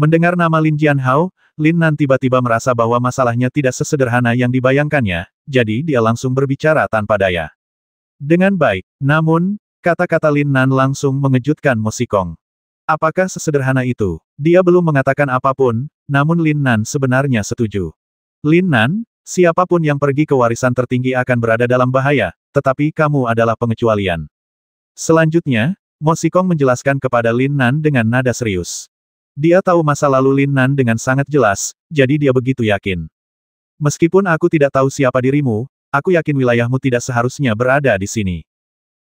Mendengar nama Lin Jianhao, Lin Nan tiba-tiba merasa bahwa masalahnya tidak sesederhana yang dibayangkannya, jadi dia langsung berbicara tanpa daya. Dengan baik, namun, kata-kata Lin Nan langsung mengejutkan Mo Xikong. Apakah sesederhana itu? Dia belum mengatakan apapun, namun Lin Nan sebenarnya setuju. Lin Nan, siapapun yang pergi ke warisan tertinggi akan berada dalam bahaya, tetapi kamu adalah pengecualian. Selanjutnya, Mo Xikong menjelaskan kepada Lin Nan dengan nada serius. Dia tahu masa lalu Lin Nan dengan sangat jelas, jadi dia begitu yakin. Meskipun aku tidak tahu siapa dirimu, aku yakin wilayahmu tidak seharusnya berada di sini.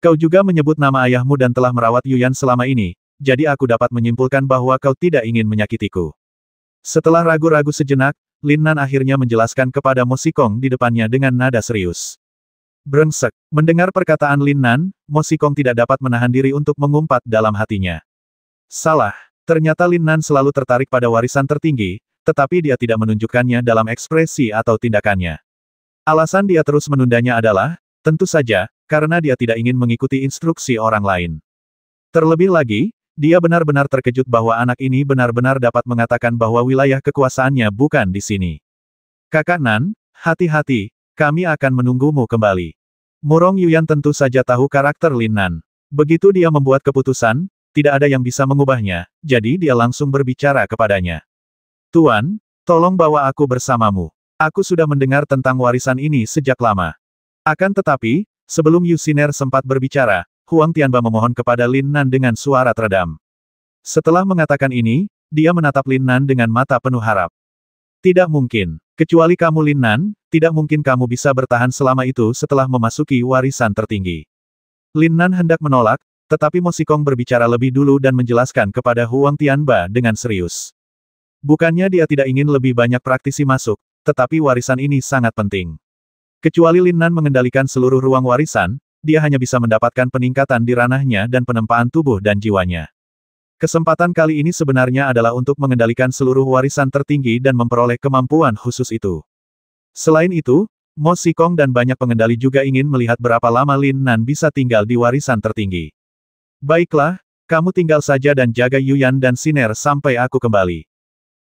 Kau juga menyebut nama ayahmu dan telah merawat Yuyan selama ini, jadi aku dapat menyimpulkan bahwa kau tidak ingin menyakitiku. Setelah ragu-ragu sejenak, Lin Nan akhirnya menjelaskan kepada Mo Xikong di depannya dengan nada serius. Brengsek. Mendengar perkataan Lin Nan, Mo Xikong tidak dapat menahan diri untuk mengumpat dalam hatinya. Salah. Ternyata Lin Nan selalu tertarik pada warisan tertinggi, tetapi dia tidak menunjukkannya dalam ekspresi atau tindakannya. Alasan dia terus menundanya adalah, tentu saja, karena dia tidak ingin mengikuti instruksi orang lain. Terlebih lagi, dia benar-benar terkejut bahwa anak ini benar-benar dapat mengatakan bahwa wilayah kekuasaannya bukan di sini. Kakak Nan, hati-hati, kami akan menunggumu kembali. Murong Yuyan tentu saja tahu karakter Lin Nan. Begitu dia membuat keputusan, tidak ada yang bisa mengubahnya, jadi dia langsung berbicara kepadanya. Tuan, tolong bawa aku bersamamu. Aku sudah mendengar tentang warisan ini sejak lama. Akan tetapi, sebelum Yu Xiner sempat berbicara, Huang Tianba memohon kepada Lin Nan dengan suara teredam. Setelah mengatakan ini, dia menatap Lin Nan dengan mata penuh harap. Tidak mungkin. Kecuali kamu Lin Nan, tidak mungkin kamu bisa bertahan selama itu setelah memasuki warisan tertinggi. Lin Nan hendak menolak, tetapi Mo Xikong berbicara lebih dulu dan menjelaskan kepada Huang Tianba dengan serius. Bukannya dia tidak ingin lebih banyak praktisi masuk, tetapi warisan ini sangat penting. Kecuali Lin Nan mengendalikan seluruh ruang warisan, dia hanya bisa mendapatkan peningkatan di ranahnya dan penempaan tubuh dan jiwanya. Kesempatan kali ini sebenarnya adalah untuk mengendalikan seluruh warisan tertinggi dan memperoleh kemampuan khusus itu. Selain itu, Mo Xikong dan banyak pengendali juga ingin melihat berapa lama Lin Nan bisa tinggal di warisan tertinggi. Baiklah, kamu tinggal saja dan jaga Yuyan dan Xiner sampai aku kembali.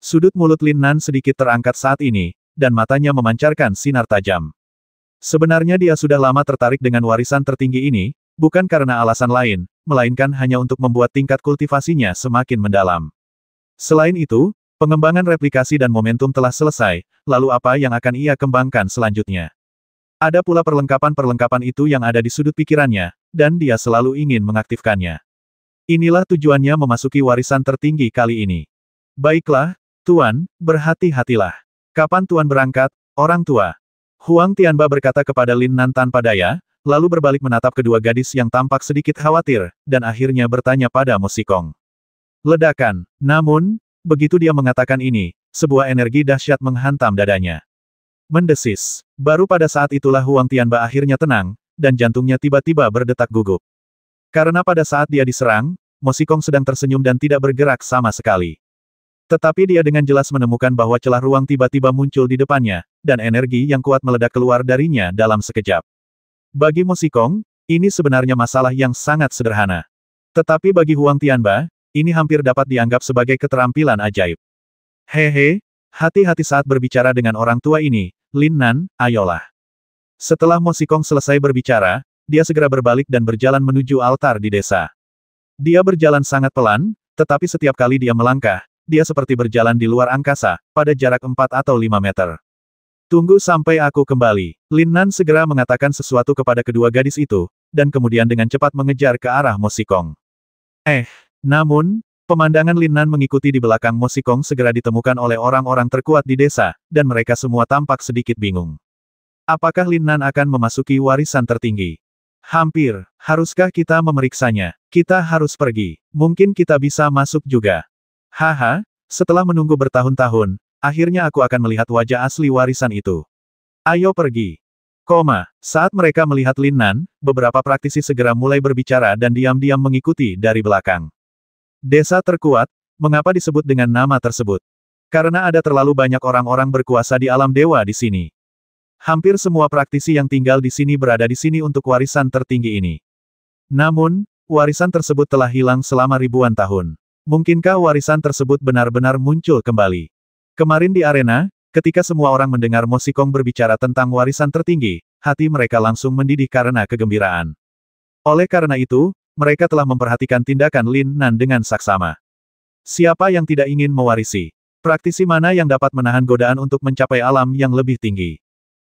Sudut mulut Lin Nan sedikit terangkat saat ini, dan matanya memancarkan sinar tajam. Sebenarnya dia sudah lama tertarik dengan warisan tertinggi ini, bukan karena alasan lain, melainkan hanya untuk membuat tingkat kultivasinya semakin mendalam. Selain itu, pengembangan replikasi dan momentum telah selesai, lalu apa yang akan ia kembangkan selanjutnya? Ada pula perlengkapan-perlengkapan itu yang ada di sudut pikirannya, dan dia selalu ingin mengaktifkannya. Inilah tujuannya memasuki warisan tertinggi kali ini. Baiklah, Tuan, berhati-hatilah. Kapan Tuan berangkat, orang tua? Huang Tianba berkata kepada Lin Nan tanpa daya, lalu berbalik menatap kedua gadis yang tampak sedikit khawatir, dan akhirnya bertanya pada Mo Xikong. Ledakan. Namun, begitu dia mengatakan ini, sebuah energi dahsyat menghantam dadanya. Mendesis. Baru pada saat itulah Huang Tianba akhirnya tenang, dan jantungnya tiba-tiba berdetak gugup. Karena pada saat dia diserang, Mo Xikong sedang tersenyum dan tidak bergerak sama sekali. Tetapi dia dengan jelas menemukan bahwa celah ruang tiba-tiba muncul di depannya, dan energi yang kuat meledak keluar darinya dalam sekejap. Bagi Mo Xikong, ini sebenarnya masalah yang sangat sederhana. Tetapi bagi Huang Tianba, ini hampir dapat dianggap sebagai keterampilan ajaib. Hehe, hati-hati saat berbicara dengan orang tua ini, Lin Nan, ayolah. Setelah Mo Xikong selesai berbicara, dia segera berbalik dan berjalan menuju altar di desa. Dia berjalan sangat pelan, tetapi setiap kali dia melangkah, dia seperti berjalan di luar angkasa, pada jarak 4 atau 5 meter. Tunggu sampai aku kembali. Lin Nan segera mengatakan sesuatu kepada kedua gadis itu, dan kemudian dengan cepat mengejar ke arah Mo Xikong. Namun, pemandangan Lin Nan mengikuti di belakang Mo Xikong segera ditemukan oleh orang-orang terkuat di desa, dan mereka semua tampak sedikit bingung. Apakah Lin Nan akan memasuki warisan tertinggi? Hampir. Haruskah kita memeriksanya? Kita harus pergi. Mungkin kita bisa masuk juga. Haha, setelah menunggu bertahun-tahun, akhirnya aku akan melihat wajah asli warisan itu. Ayo pergi. Saat mereka melihat Lin Nan, beberapa praktisi segera mulai berbicara dan diam-diam mengikuti dari belakang. Desa terkuat, mengapa disebut dengan nama tersebut? Karena ada terlalu banyak orang-orang berkuasa di alam dewa di sini. Hampir semua praktisi yang tinggal di sini berada di sini untuk warisan tertinggi ini. Namun, warisan tersebut telah hilang selama ribuan tahun. Mungkinkah warisan tersebut benar-benar muncul kembali? Kemarin di arena, ketika semua orang mendengar Mo Xikong berbicara tentang warisan tertinggi, hati mereka langsung mendidih karena kegembiraan. Oleh karena itu, mereka telah memperhatikan tindakan Lin Nan dengan saksama. Siapa yang tidak ingin mewarisi? Praktisi mana yang dapat menahan godaan untuk mencapai alam yang lebih tinggi?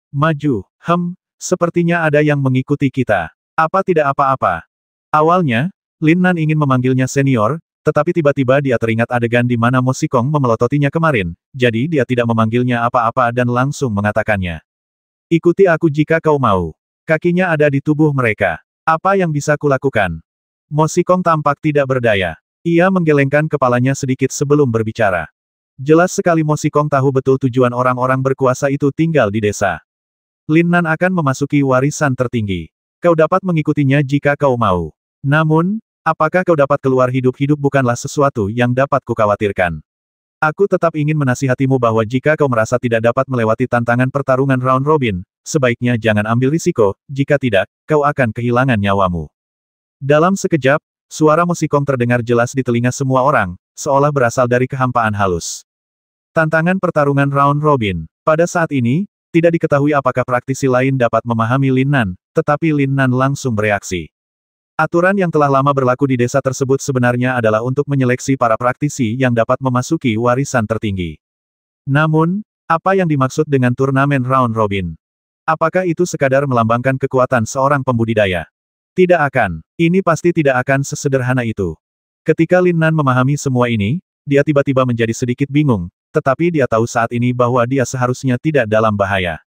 Maju, sepertinya ada yang mengikuti kita. Apa tidak apa-apa? Awalnya, Lin Nan ingin memanggilnya senior, tetapi tiba-tiba dia teringat adegan di mana Mo Xikong memelototinya kemarin, jadi dia tidak memanggilnya apa-apa dan langsung mengatakannya. Ikuti aku jika kau mau. Kakinya ada di tubuh mereka. Apa yang bisa kulakukan? Mo Xikong tampak tidak berdaya. Ia menggelengkan kepalanya sedikit sebelum berbicara. Jelas sekali Mo Xikong tahu betul tujuan orang-orang berkuasa itu tinggal di desa. Lin Nan akan memasuki warisan tertinggi. Kau dapat mengikutinya jika kau mau. Namun, apakah kau dapat keluar hidup-hidup bukanlah sesuatu yang dapat kukhawatirkan. Aku tetap ingin menasihatimu bahwa jika kau merasa tidak dapat melewati tantangan pertarungan round robin, sebaiknya jangan ambil risiko, jika tidak, kau akan kehilangan nyawamu. Dalam sekejap, suara Mo Xikong terdengar jelas di telinga semua orang, seolah berasal dari kehampaan halus. Tantangan pertarungan round robin. Pada saat ini, tidak diketahui apakah praktisi lain dapat memahami Lin Nan, tetapi Lin Nan langsung bereaksi. Aturan yang telah lama berlaku di desa tersebut sebenarnya adalah untuk menyeleksi para praktisi yang dapat memasuki warisan tertinggi. Namun, apa yang dimaksud dengan turnamen round robin? Apakah itu sekadar melambangkan kekuatan seorang pembudidaya? Tidak akan. Ini pasti tidak akan sesederhana itu. Ketika Lin Nan memahami semua ini, dia tiba-tiba menjadi sedikit bingung, tetapi dia tahu saat ini bahwa dia seharusnya tidak dalam bahaya.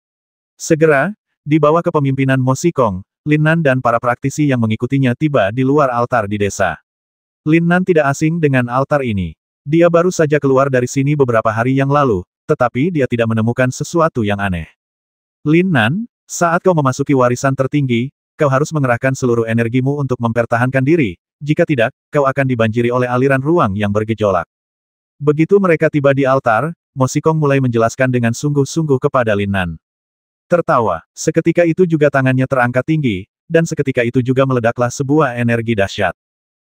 Segera, di bawah kepemimpinan Mo Xikong, Lin Nan dan para praktisi yang mengikutinya tiba di luar altar di desa. Lin Nan tidak asing dengan altar ini. Dia baru saja keluar dari sini beberapa hari yang lalu, tetapi dia tidak menemukan sesuatu yang aneh. Lin Nan, saat kau memasuki warisan tertinggi, kau harus mengerahkan seluruh energimu untuk mempertahankan diri, jika tidak, kau akan dibanjiri oleh aliran ruang yang bergejolak. Begitu mereka tiba di altar, Mo Xikong mulai menjelaskan dengan sungguh-sungguh kepada Lin Nan. Tertawa, seketika itu juga tangannya terangkat tinggi, dan seketika itu juga meledaklah sebuah energi dahsyat.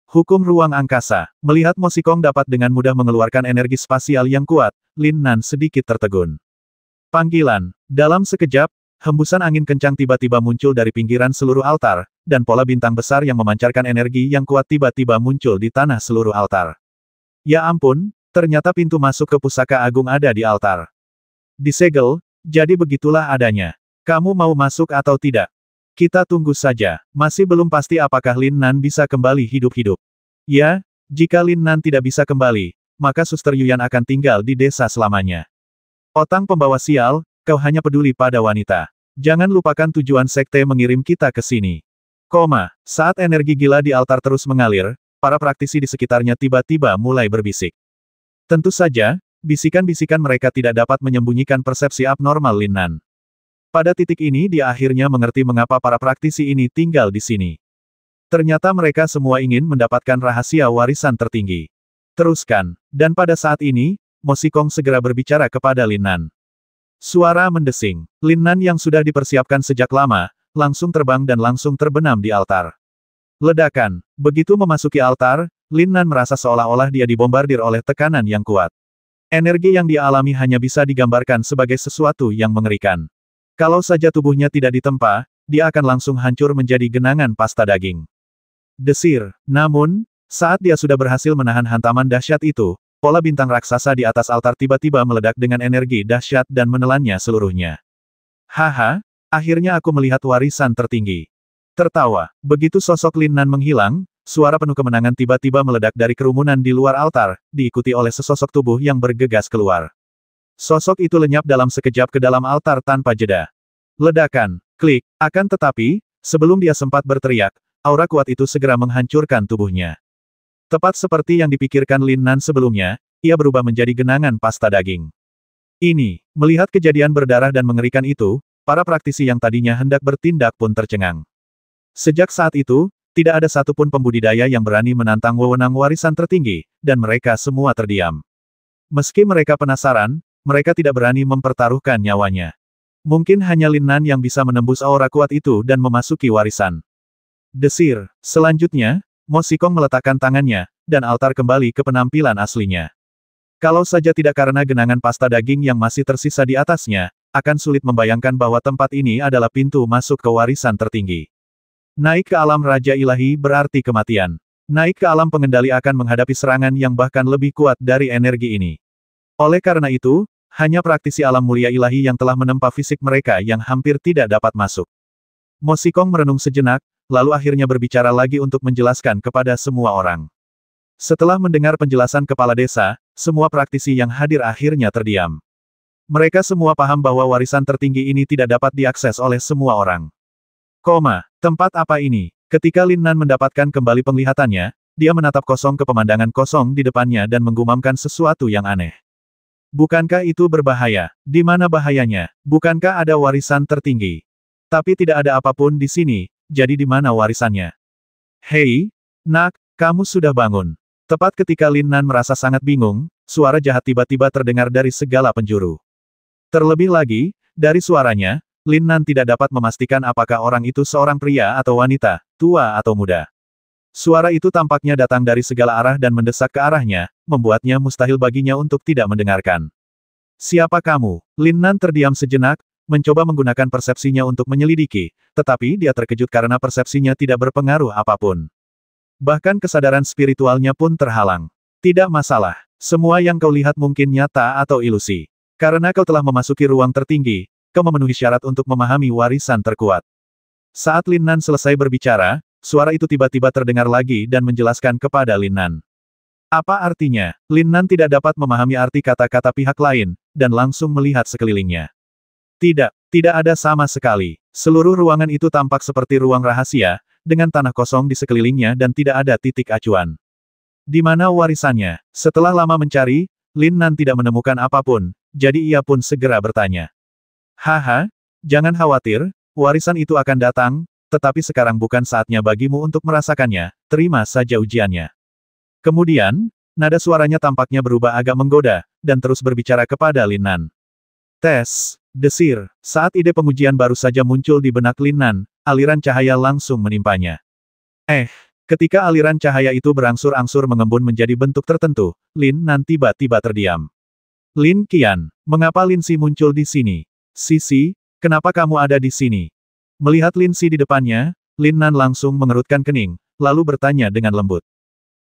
Hukum ruang angkasa. Melihat Mo Xikong dapat dengan mudah mengeluarkan energi spasial yang kuat, Lin Nan sedikit tertegun. Panggilan. Dalam sekejap, hembusan angin kencang tiba-tiba muncul dari pinggiran seluruh altar, dan pola bintang besar yang memancarkan energi yang kuat tiba-tiba muncul di tanah seluruh altar. Ya ampun, ternyata pintu masuk ke pusaka agung ada di altar. Disegel. Jadi begitulah adanya. Kamu mau masuk atau tidak? Kita tunggu saja. Masih belum pasti apakah Lin Nan bisa kembali hidup-hidup. Ya, jika Lin Nan tidak bisa kembali, maka Suster Yuyan akan tinggal di desa selamanya. Otang pembawa sial, kau hanya peduli pada wanita. Jangan lupakan tujuan sekte mengirim kita ke sini. Saat energi gila di altar terus mengalir, para praktisi di sekitarnya tiba-tiba mulai berbisik. Tentu saja, bisikan-bisikan mereka tidak dapat menyembunyikan persepsi abnormal Lin Nan. Pada titik ini dia akhirnya mengerti mengapa para praktisi ini tinggal di sini. Ternyata mereka semua ingin mendapatkan rahasia warisan tertinggi. Teruskan. Dan pada saat ini, Mo Xikong segera berbicara kepada Lin Nan. Suara mendesing. Lin Nan yang sudah dipersiapkan sejak lama, langsung terbang dan langsung terbenam di altar. Ledakan. Begitu memasuki altar, Lin Nan merasa seolah-olah dia dibombardir oleh tekanan yang kuat. Energi yang dia alami hanya bisa digambarkan sebagai sesuatu yang mengerikan. Kalau saja tubuhnya tidak ditempa, dia akan langsung hancur menjadi genangan pasta daging. Desir. Namun, saat dia sudah berhasil menahan hantaman dahsyat itu, pola bintang raksasa di atas altar tiba-tiba meledak dengan energi dahsyat dan menelannya seluruhnya. Haha, akhirnya aku melihat warisan tertinggi. Tertawa. Begitu sosok Lin Nan menghilang, suara penuh kemenangan tiba-tiba meledak dari kerumunan di luar altar, diikuti oleh sesosok tubuh yang bergegas keluar. Sosok itu lenyap dalam sekejap ke dalam altar tanpa jeda. Ledakan. Klik. Akan tetapi, sebelum dia sempat berteriak, aura kuat itu segera menghancurkan tubuhnya. Tepat seperti yang dipikirkan Lin Nan sebelumnya, ia berubah menjadi genangan pasta daging. Melihat kejadian berdarah dan mengerikan itu, para praktisi yang tadinya hendak bertindak pun tercengang. Sejak saat itu, tidak ada satupun pembudidaya yang berani menantang wewenang warisan tertinggi, dan mereka semua terdiam. Meski mereka penasaran, mereka tidak berani mempertaruhkan nyawanya. Mungkin hanya Lin Nan yang bisa menembus aura kuat itu dan memasuki warisan. Desir. Selanjutnya, Mo Xikong meletakkan tangannya, dan altar kembali ke penampilan aslinya. Kalau saja tidak karena genangan pasta daging yang masih tersisa di atasnya, akan sulit membayangkan bahwa tempat ini adalah pintu masuk ke warisan tertinggi. Naik ke alam Raja Ilahi berarti kematian. Naik ke alam pengendali akan menghadapi serangan yang bahkan lebih kuat dari energi ini. Oleh karena itu, hanya praktisi alam mulia ilahi yang telah menempa fisik mereka yang hampir tidak dapat masuk. Mo Xikong merenung sejenak, lalu akhirnya berbicara lagi untuk menjelaskan kepada semua orang. Setelah mendengar penjelasan kepala desa, semua praktisi yang hadir akhirnya terdiam. Mereka semua paham bahwa warisan tertinggi ini tidak dapat diakses oleh semua orang. Tempat apa ini? Ketika Lin Nan mendapatkan kembali penglihatannya, dia menatap kosong ke pemandangan kosong di depannya dan menggumamkan sesuatu yang aneh. Bukankah itu berbahaya? Di mana bahayanya? Bukankah ada warisan tertinggi? Tapi tidak ada apapun di sini, jadi di mana warisannya? Hei, nak, kamu sudah bangun. Tepat ketika Lin Nan merasa sangat bingung, suara jahat tiba-tiba terdengar dari segala penjuru. Terlebih lagi, dari suaranya, Lin Nan tidak dapat memastikan apakah orang itu seorang pria atau wanita, tua atau muda. Suara itu tampaknya datang dari segala arah dan mendesak ke arahnya, membuatnya mustahil baginya untuk tidak mendengarkan. Siapa kamu? Lin Nan terdiam sejenak, mencoba menggunakan persepsinya untuk menyelidiki, tetapi dia terkejut karena persepsinya tidak berpengaruh apapun. Bahkan kesadaran spiritualnya pun terhalang. Tidak masalah, semua yang kau lihat mungkin nyata atau ilusi. Karena kau telah memasuki ruang tertinggi, kau memenuhi syarat untuk memahami warisan terkuat. Saat Lin Nan selesai berbicara, suara itu tiba-tiba terdengar lagi dan menjelaskan kepada Lin Nan. Apa artinya? Lin Nan tidak dapat memahami arti kata-kata pihak lain, dan langsung melihat sekelilingnya. Tidak ada sama sekali. Seluruh ruangan itu tampak seperti ruang rahasia, dengan tanah kosong di sekelilingnya dan tidak ada titik acuan. Di mana warisannya? Setelah lama mencari, Lin Nan tidak menemukan apapun, jadi ia pun segera bertanya. Haha, jangan khawatir, warisan itu akan datang, tetapi sekarang bukan saatnya bagimu untuk merasakannya, terima saja ujiannya. Kemudian, nada suaranya tampaknya berubah agak menggoda, dan terus berbicara kepada Lin Nan. Tes, desir, saat ide pengujian baru saja muncul di benak Lin Nan, aliran cahaya langsung menimpanya. Ketika aliran cahaya itu berangsur-angsur mengembun menjadi bentuk tertentu, Lin Nan tiba-tiba terdiam. Lin Qian, mengapa Lin Si muncul di sini? Sisi, kenapa kamu ada di sini? Melihat Lin Si di depannya, Lin Nan langsung mengerutkan kening, lalu bertanya dengan lembut.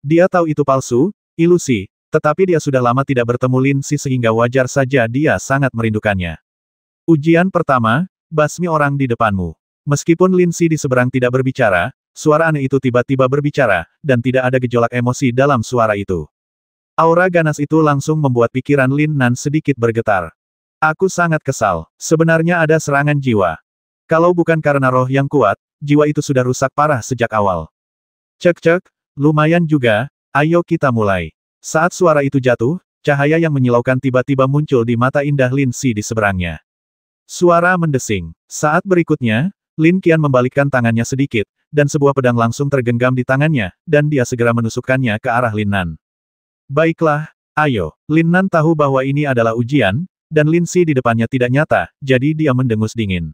Dia tahu itu palsu, ilusi, tetapi dia sudah lama tidak bertemu Lin Si sehingga wajar saja dia sangat merindukannya. Ujian pertama, basmi orang di depanmu. Meskipun Lin Si di seberang tidak berbicara, suara aneh itu tiba-tiba berbicara, dan tidak ada gejolak emosi dalam suara itu. Aura ganas itu langsung membuat pikiran Lin Nan sedikit bergetar. Aku sangat kesal, sebenarnya ada serangan jiwa. Kalau bukan karena roh yang kuat, jiwa itu sudah rusak parah sejak awal. Cek, lumayan juga, ayo kita mulai. Saat suara itu jatuh, cahaya yang menyilaukan tiba-tiba muncul di mata indah Lin Si di seberangnya. Suara mendesing. Saat berikutnya, Lin Qian membalikkan tangannya sedikit, dan sebuah pedang langsung tergenggam di tangannya, dan dia segera menusukkannya ke arah Lin Nan. Baiklah, ayo. Lin Nan tahu bahwa ini adalah ujian, dan Lin Si di depannya tidak nyata, jadi dia mendengus dingin.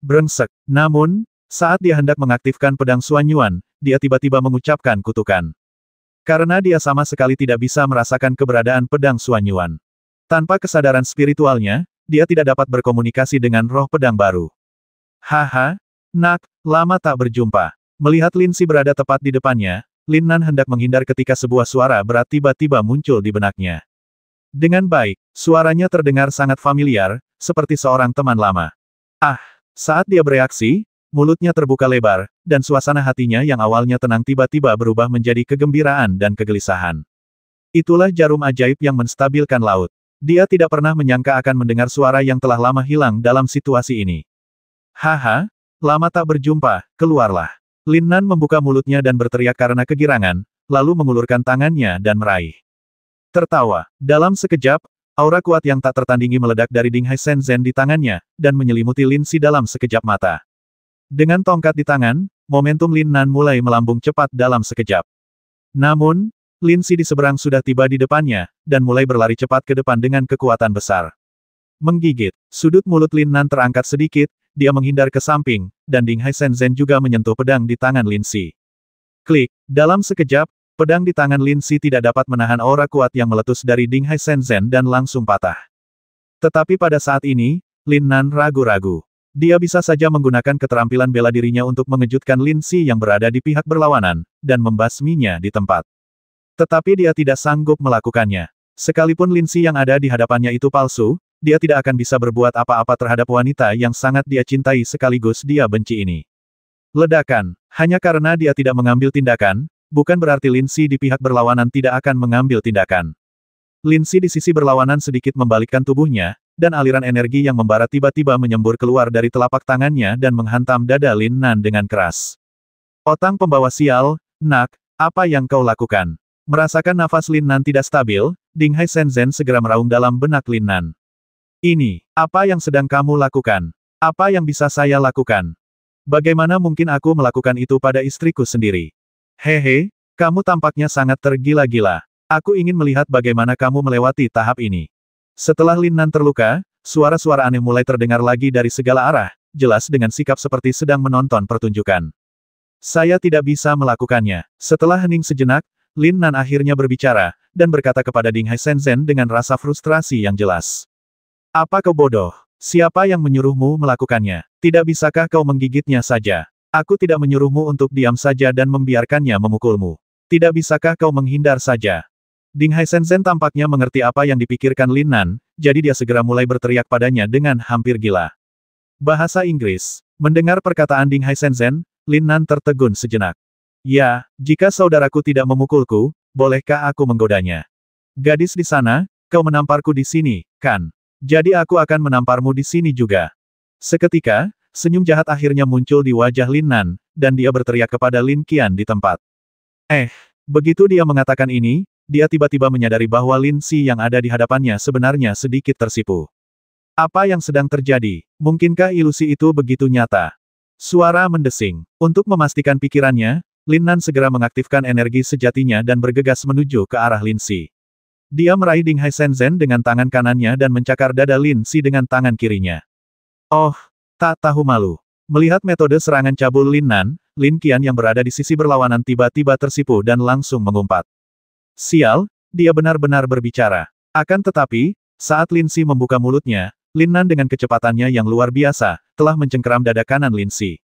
Brengsek. Namun, saat dia hendak mengaktifkan pedang Suanyuan, dia tiba-tiba mengucapkan kutukan. Karena dia sama sekali tidak bisa merasakan keberadaan pedang Suanyuan. Tanpa kesadaran spiritualnya, dia tidak dapat berkomunikasi dengan roh pedang baru. Haha, nak, lama tak berjumpa. Melihat Lin Si berada tepat di depannya, Lin Nan hendak menghindar ketika sebuah suara berat tiba-tiba muncul di benaknya. Dengan baik, suaranya terdengar sangat familiar, seperti seorang teman lama. Saat dia bereaksi, mulutnya terbuka lebar, dan suasana hatinya yang awalnya tenang tiba-tiba berubah menjadi kegembiraan dan kegelisahan. Itulah jarum ajaib yang menstabilkan laut. Dia tidak pernah menyangka akan mendengar suara yang telah lama hilang dalam situasi ini. Haha, lama tak berjumpa, keluarlah. Lin Nan membuka mulutnya dan berteriak karena kegirangan, lalu mengulurkan tangannya dan meraih. Tertawa. Dalam sekejap, aura kuat yang tak tertandingi meledak dari Ding Hai Shenzhen di tangannya, dan menyelimuti Lin Si dalam sekejap mata. Dengan tongkat di tangan, momentum Lin Nan mulai melambung cepat dalam sekejap. Namun, Lin Si di seberang sudah tiba di depannya, dan mulai berlari cepat ke depan dengan kekuatan besar. Menggigit, sudut mulut Lin Nan terangkat sedikit, dia menghindar ke samping, dan Ding Hai Shenzhen juga menyentuh pedang di tangan Lin Si. Klik, dalam sekejap, Pedang di tangan Lin Si tidak dapat menahan aura kuat yang meletus dari Ding Hai Shenzhen dan langsung patah. Tetapi pada saat ini, Lin Nan ragu-ragu. Dia bisa saja menggunakan keterampilan bela dirinya untuk mengejutkan Lin Si yang berada di pihak berlawanan, dan membasminya di tempat. Tetapi dia tidak sanggup melakukannya. Sekalipun Lin Si yang ada di hadapannya itu palsu, dia tidak akan bisa berbuat apa-apa terhadap wanita yang sangat dia cintai sekaligus dia benci ini. Ledakan. Hanya karena dia tidak mengambil tindakan, bukan berarti Lin Si di pihak berlawanan tidak akan mengambil tindakan. Lin Si di sisi berlawanan sedikit membalikkan tubuhnya, dan aliran energi yang membara tiba-tiba menyembur keluar dari telapak tangannya dan menghantam dada Lin Nan dengan keras. Otang pembawa sial, nak, apa yang kau lakukan? Merasakan nafas Lin Nan tidak stabil, Ding Hai Shenzhen segera meraung dalam benak Lin Nan. Ini, apa yang sedang kamu lakukan? Apa yang bisa saya lakukan? Bagaimana mungkin aku melakukan itu pada istriku sendiri? Hehe, kamu tampaknya sangat tergila-gila. Aku ingin melihat bagaimana kamu melewati tahap ini. Setelah Lin Nan terluka, suara-suara aneh mulai terdengar lagi dari segala arah, jelas dengan sikap seperti sedang menonton pertunjukan. Saya tidak bisa melakukannya. Setelah hening sejenak, Lin Nan akhirnya berbicara, dan berkata kepada Ding Hai Shenzhen dengan rasa frustrasi yang jelas. Apa kau bodoh? Siapa yang menyuruhmu melakukannya? Tidak bisakah kau menggigitnya saja? Aku tidak menyuruhmu untuk diam saja dan membiarkannya memukulmu. Tidak bisakah kau menghindar saja? Ding Hai Shenzhen tampaknya mengerti apa yang dipikirkan Lin Nan, jadi dia segera mulai berteriak padanya dengan hampir gila. Bahasa Inggris. Mendengar perkataan Ding Hai Shenzhen, Lin Nan tertegun sejenak. Ya, jika saudaraku tidak memukulku, bolehkah aku menggodanya? Gadis di sana, kau menamparku di sini, kan? Jadi aku akan menamparmu di sini juga. Seketika, senyum jahat akhirnya muncul di wajah Lin Nan, dan dia berteriak kepada Lin Qian di tempat. Begitu dia mengatakan ini, dia tiba-tiba menyadari bahwa Lin Si yang ada di hadapannya sebenarnya sedikit tersipu. Apa yang sedang terjadi? Mungkinkah ilusi itu begitu nyata? Suara mendesing. Untuk memastikan pikirannya, Lin Nan segera mengaktifkan energi sejatinya dan bergegas menuju ke arah Lin Si. Dia meraih Ding Hai Shenzhen dengan tangan kanannya dan mencakar dada Lin Si dengan tangan kirinya. Oh, tak tahu malu. Melihat metode serangan cabul Lin Nan, Lin Qian yang berada di sisi berlawanan tiba-tiba tersipu dan langsung mengumpat. Sial, dia benar-benar berbicara. Akan tetapi, saat Lin Si membuka mulutnya, Lin Nan dengan kecepatannya yang luar biasa, telah mencengkeram dada kanan Lin Si.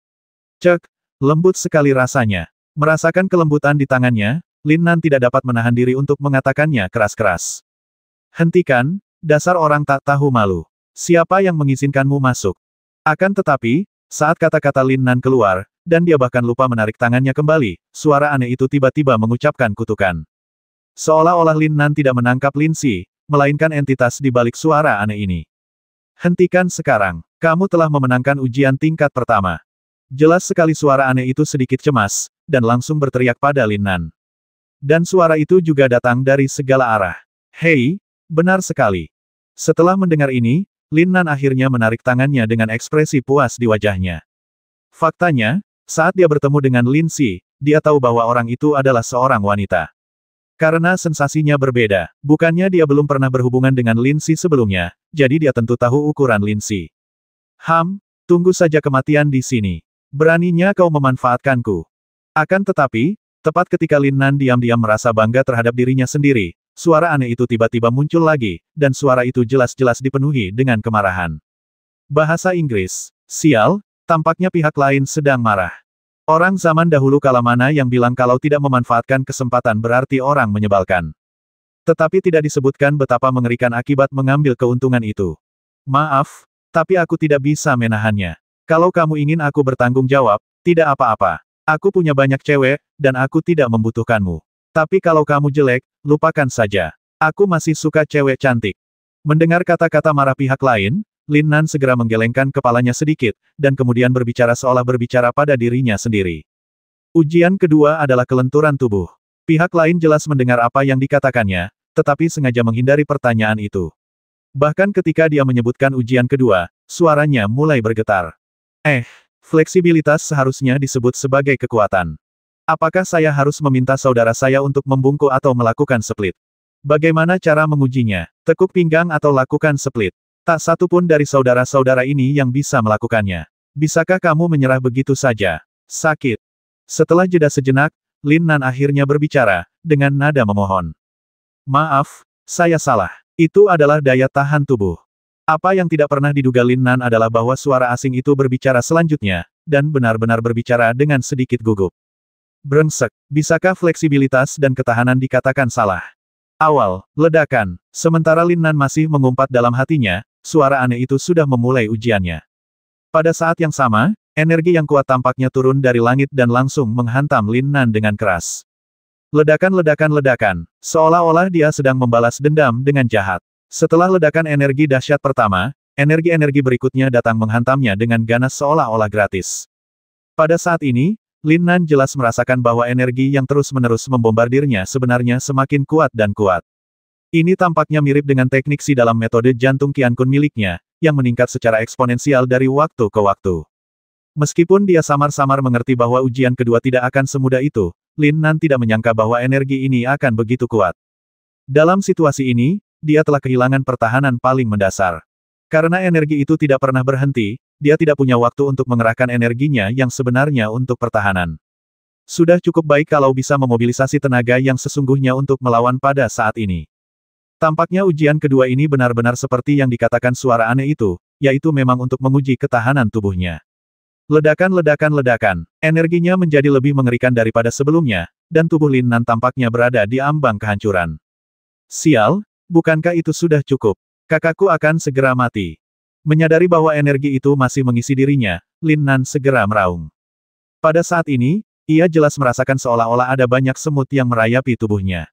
Cek, lembut sekali rasanya. Merasakan kelembutan di tangannya, Lin Nan tidak dapat menahan diri untuk mengatakannya keras-keras. Hentikan, dasar orang tak tahu malu. Siapa yang mengizinkanmu masuk? Akan tetapi, saat kata-kata Lin Nan keluar, dan dia bahkan lupa menarik tangannya kembali, suara aneh itu tiba-tiba mengucapkan kutukan. Seolah-olah Lin Nan tidak menangkap Lin Si, melainkan entitas di balik suara aneh ini. Hentikan sekarang. Kamu telah memenangkan ujian tingkat pertama. Jelas sekali suara aneh itu sedikit cemas, dan langsung berteriak pada Lin Nan. Dan suara itu juga datang dari segala arah. Hei, benar sekali. Setelah mendengar ini, Lin Nan akhirnya menarik tangannya dengan ekspresi puas di wajahnya. Faktanya, saat dia bertemu dengan Lin Si, dia tahu bahwa orang itu adalah seorang wanita. Karena sensasinya berbeda, bukannya dia belum pernah berhubungan dengan Lin Si sebelumnya, jadi dia tentu tahu ukuran Lin Si. Tunggu saja kematian di sini. Beraninya kau memanfaatkanku. Akan tetapi, tepat ketika Lin Nan diam-diam merasa bangga terhadap dirinya sendiri, suara aneh itu tiba-tiba muncul lagi, dan suara itu jelas-jelas dipenuhi dengan kemarahan. Bahasa Inggris. Sial, tampaknya pihak lain sedang marah. Orang zaman dahulu kala mana yang bilang kalau tidak memanfaatkan kesempatan berarti orang menyebalkan. Tetapi tidak disebutkan betapa mengerikan akibat mengambil keuntungan itu. Maaf, tapi aku tidak bisa menahannya. Kalau kamu ingin aku bertanggung jawab, tidak apa-apa. Aku punya banyak cewek, dan aku tidak membutuhkanmu. Tapi kalau kamu jelek, lupakan saja. Aku masih suka cewek cantik. Mendengar kata-kata marah pihak lain, Lin Nan segera menggelengkan kepalanya sedikit, dan kemudian berbicara seolah berbicara pada dirinya sendiri. Ujian kedua adalah kelenturan tubuh. Pihak lain jelas mendengar apa yang dikatakannya, tetapi sengaja menghindari pertanyaan itu. Bahkan ketika dia menyebutkan ujian kedua, suaranya mulai bergetar. Fleksibilitas seharusnya disebut sebagai kekuatan. Apakah saya harus meminta saudara saya untuk membungkuk atau melakukan split? Bagaimana cara mengujinya? Tekuk pinggang atau lakukan split? Tak satu pun dari saudara-saudara ini yang bisa melakukannya. Bisakah kamu menyerah begitu saja? Sakit. Setelah jeda sejenak, Lin Nan akhirnya berbicara, dengan nada memohon. Maaf, saya salah. Itu adalah daya tahan tubuh. Apa yang tidak pernah diduga Lin Nan adalah bahwa suara asing itu berbicara selanjutnya, dan benar-benar berbicara dengan sedikit gugup. Brengsek, bisakah fleksibilitas dan ketahanan dikatakan salah? Awal, ledakan. Sementara Lin Nan masih mengumpat dalam hatinya, suara aneh itu sudah memulai ujiannya. Pada saat yang sama, energi yang kuat tampaknya turun dari langit dan langsung menghantam Lin Nan dengan keras. Ledakan-ledakan-ledakan, seolah-olah dia sedang membalas dendam dengan jahat. Setelah ledakan energi dahsyat pertama, energi-energi berikutnya datang menghantamnya dengan ganas seolah-olah gratis. Pada saat ini, Lin Nan jelas merasakan bahwa energi yang terus-menerus membombardirnya sebenarnya semakin kuat dan kuat. Ini tampaknya mirip dengan teknik Si dalam metode jantung Qian Kun miliknya, yang meningkat secara eksponensial dari waktu ke waktu. Meskipun dia samar-samar mengerti bahwa ujian kedua tidak akan semudah itu, Lin Nan tidak menyangka bahwa energi ini akan begitu kuat. Dalam situasi ini, dia telah kehilangan pertahanan paling mendasar. Karena energi itu tidak pernah berhenti, dia tidak punya waktu untuk mengerahkan energinya yang sebenarnya untuk pertahanan. Sudah cukup baik kalau bisa memobilisasi tenaga yang sesungguhnya untuk melawan pada saat ini. Tampaknya ujian kedua ini benar-benar seperti yang dikatakan suara aneh itu, yaitu memang untuk menguji ketahanan tubuhnya. Ledakan-ledakan-ledakan, energinya menjadi lebih mengerikan daripada sebelumnya, dan tubuh Lin Nan tampaknya berada di ambang kehancuran. Sial, bukankah itu sudah cukup? Kakakku akan segera mati. Menyadari bahwa energi itu masih mengisi dirinya, Lin Nan segera meraung. Pada saat ini, ia jelas merasakan seolah-olah ada banyak semut yang merayapi tubuhnya.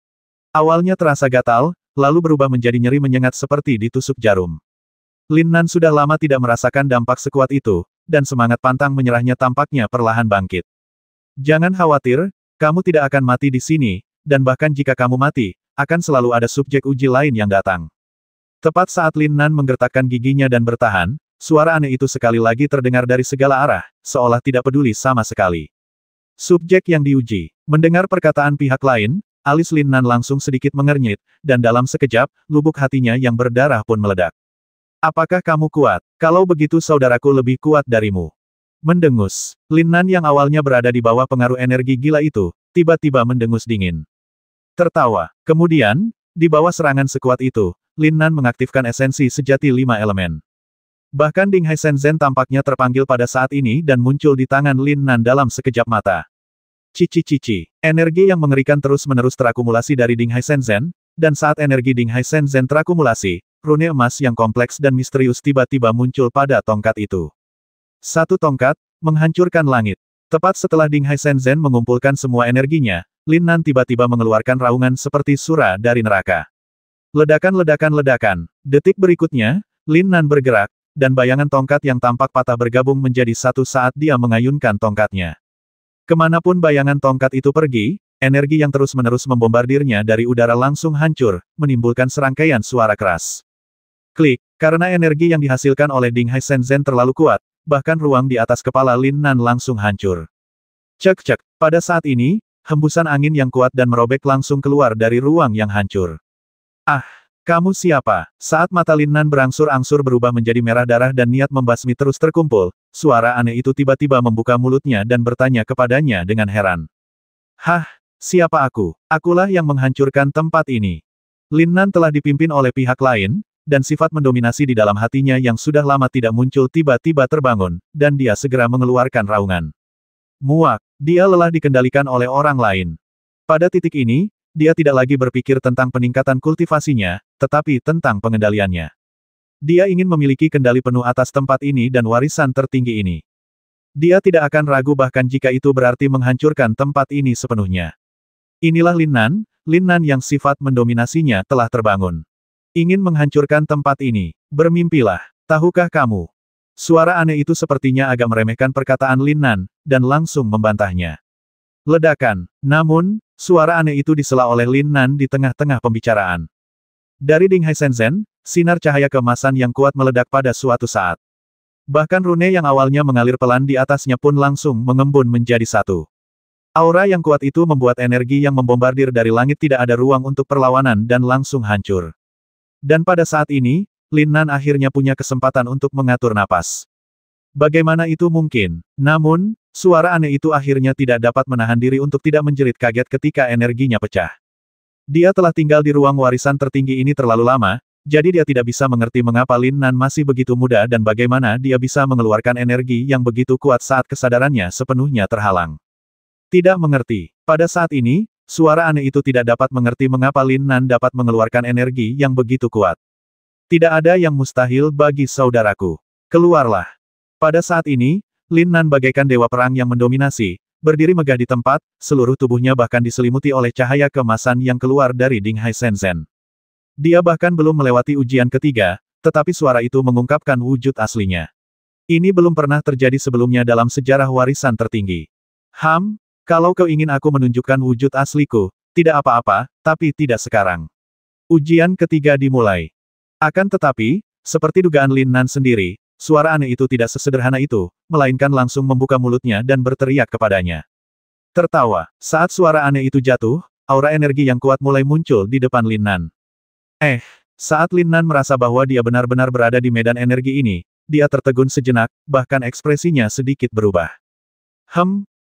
Awalnya terasa gatal, lalu berubah menjadi nyeri menyengat seperti ditusuk jarum. Lin Nan sudah lama tidak merasakan dampak sekuat itu, dan semangat pantang menyerahnya tampaknya perlahan bangkit. Jangan khawatir, kamu tidak akan mati di sini, dan bahkan jika kamu mati, akan selalu ada subjek uji lain yang datang. Tepat saat Lin Nan menggertakkan giginya dan bertahan, suara aneh itu sekali lagi terdengar dari segala arah, seolah tidak peduli sama sekali. Subjek yang diuji. Mendengar perkataan pihak lain, alis Lin Nan langsung sedikit mengernyit, dan dalam sekejap, lubuk hatinya yang berdarah pun meledak. Apakah kamu kuat? Kalau begitu saudaraku lebih kuat darimu. Mendengus. Lin Nan yang awalnya berada di bawah pengaruh energi gila itu, tiba-tiba mendengus dingin. Tertawa. Kemudian, di bawah serangan sekuat itu, Lin Nan mengaktifkan esensi sejati 5 elemen. Bahkan Ding Hai Shenzhen tampaknya terpanggil pada saat ini dan muncul di tangan Lin Nan dalam sekejap mata. Cici-cici. Energi yang mengerikan terus-menerus terakumulasi dari Ding Hai Shenzhen, dan saat energi Ding Hai Shenzhen terakumulasi, rune emas yang kompleks dan misterius tiba-tiba muncul pada tongkat itu. Satu tongkat, menghancurkan langit. Tepat setelah Ding Hai Shenzhen mengumpulkan semua energinya, Lin Nan tiba-tiba mengeluarkan raungan seperti surah dari neraka. Ledakan-ledakan-ledakan. Detik berikutnya, Lin Nan bergerak, dan bayangan tongkat yang tampak patah bergabung menjadi satu saat dia mengayunkan tongkatnya. Kemanapun bayangan tongkat itu pergi, energi yang terus-menerus membombardirnya dari udara langsung hancur, menimbulkan serangkaian suara keras. Klik, karena energi yang dihasilkan oleh Ding Hai Shenzhen terlalu kuat, bahkan ruang di atas kepala Lin Nan langsung hancur. Cek-cek, pada saat ini, hembusan angin yang kuat dan merobek langsung keluar dari ruang yang hancur. Ah, kamu siapa? Saat mata Lin Nan berangsur-angsur berubah menjadi merah darah dan niat membasmi terus terkumpul, suara aneh itu tiba-tiba membuka mulutnya dan bertanya kepadanya dengan heran. Hah, siapa aku? Akulah yang menghancurkan tempat ini. Lin Nan telah dipimpin oleh pihak lain, dan sifat mendominasi di dalam hatinya yang sudah lama tidak muncul tiba-tiba terbangun, dan dia segera mengeluarkan raungan. Muak, dia lelah dikendalikan oleh orang lain. Pada titik ini, dia tidak lagi berpikir tentang peningkatan kultivasinya, tetapi tentang pengendaliannya. Dia ingin memiliki kendali penuh atas tempat ini dan warisan tertinggi ini. Dia tidak akan ragu bahkan jika itu berarti menghancurkan tempat ini sepenuhnya. Inilah Lin Nan yang sifat mendominasinya telah terbangun. Ingin menghancurkan tempat ini. Bermimpilah. Tahukah kamu? Suara aneh itu sepertinya agak meremehkan perkataan Lin Nan, dan langsung membantahnya. Ledakan. Namun, suara aneh itu disela oleh Lin Nan di tengah-tengah pembicaraan. Dari Ding Hai Shenzhen, sinar cahaya keemasan yang kuat meledak pada suatu saat. Bahkan rune yang awalnya mengalir pelan di atasnya pun langsung mengembun menjadi satu. Aura yang kuat itu membuat energi yang membombardir dari langit tidak ada ruang untuk perlawanan dan langsung hancur. Dan pada saat ini, Lin Nan akhirnya punya kesempatan untuk mengatur napas. Bagaimana itu mungkin? Namun, suara aneh itu akhirnya tidak dapat menahan diri untuk tidak menjerit kaget ketika energinya pecah. Dia telah tinggal di ruang warisan tertinggi ini terlalu lama, jadi dia tidak bisa mengerti mengapa Lin Nan masih begitu muda dan bagaimana dia bisa mengeluarkan energi yang begitu kuat saat kesadarannya sepenuhnya terhalang. Tidak mengerti. Pada saat ini, suara aneh itu tidak dapat mengerti mengapa Lin Nan dapat mengeluarkan energi yang begitu kuat. Tidak ada yang mustahil bagi saudaraku. Keluarlah. Pada saat ini, Lin Nan bagaikan dewa perang yang mendominasi, berdiri megah di tempat, seluruh tubuhnya bahkan diselimuti oleh cahaya keemasan yang keluar dari Dinghai Shenzhen. Dia bahkan belum melewati ujian ketiga, tetapi suara itu mengungkapkan wujud aslinya. Ini belum pernah terjadi sebelumnya dalam sejarah warisan tertinggi. Kalau kau ingin aku menunjukkan wujud asliku, tidak apa-apa, tapi tidak sekarang. Ujian ketiga dimulai. Akan tetapi, seperti dugaan Lin Nan sendiri, suara aneh itu tidak sesederhana itu, melainkan langsung membuka mulutnya dan berteriak kepadanya. Tertawa. Saat suara aneh itu jatuh, aura energi yang kuat mulai muncul di depan Lin Nan. Saat Lin Nan merasa bahwa dia benar-benar berada di medan energi ini, dia tertegun sejenak, bahkan ekspresinya sedikit berubah.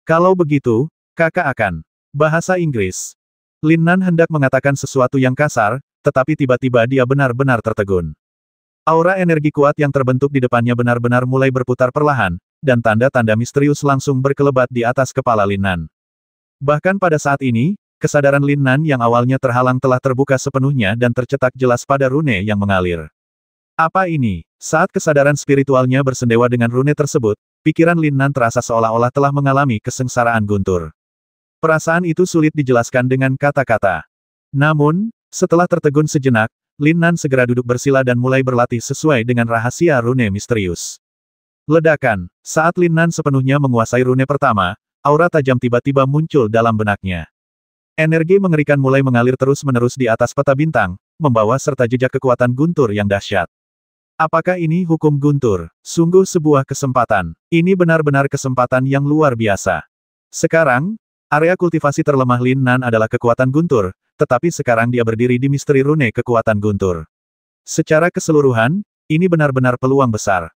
Kalau begitu, kakak akan. Bahasa Inggris. Lin Nan hendak mengatakan sesuatu yang kasar, tetapi tiba-tiba dia benar-benar tertegun. Aura energi kuat yang terbentuk di depannya benar-benar mulai berputar perlahan, dan tanda-tanda misterius langsung berkelebat di atas kepala Lin Nan. Bahkan pada saat ini, kesadaran Lin Nan yang awalnya terhalang telah terbuka sepenuhnya dan tercetak jelas pada rune yang mengalir. Apa ini? Saat kesadaran spiritualnya bersendewa dengan rune tersebut, pikiran Lin Nan terasa seolah-olah telah mengalami kesengsaraan guntur. Perasaan itu sulit dijelaskan dengan kata-kata. Namun, setelah tertegun sejenak, Lin Nan segera duduk bersila dan mulai berlatih sesuai dengan rahasia rune misterius. Ledakan. Saat Lin Nan sepenuhnya menguasai rune pertama, aura tajam tiba-tiba muncul dalam benaknya. Energi mengerikan mulai mengalir terus-menerus di atas peta bintang, membawa serta jejak kekuatan guntur yang dahsyat. Apakah ini hukum guntur? Sungguh sebuah kesempatan. Ini benar-benar kesempatan yang luar biasa. Sekarang, area kultivasi terlemah Lin Nan adalah kekuatan guntur, tetapi sekarang dia berdiri di misteri rune kekuatan guntur. Secara keseluruhan, ini benar-benar peluang besar.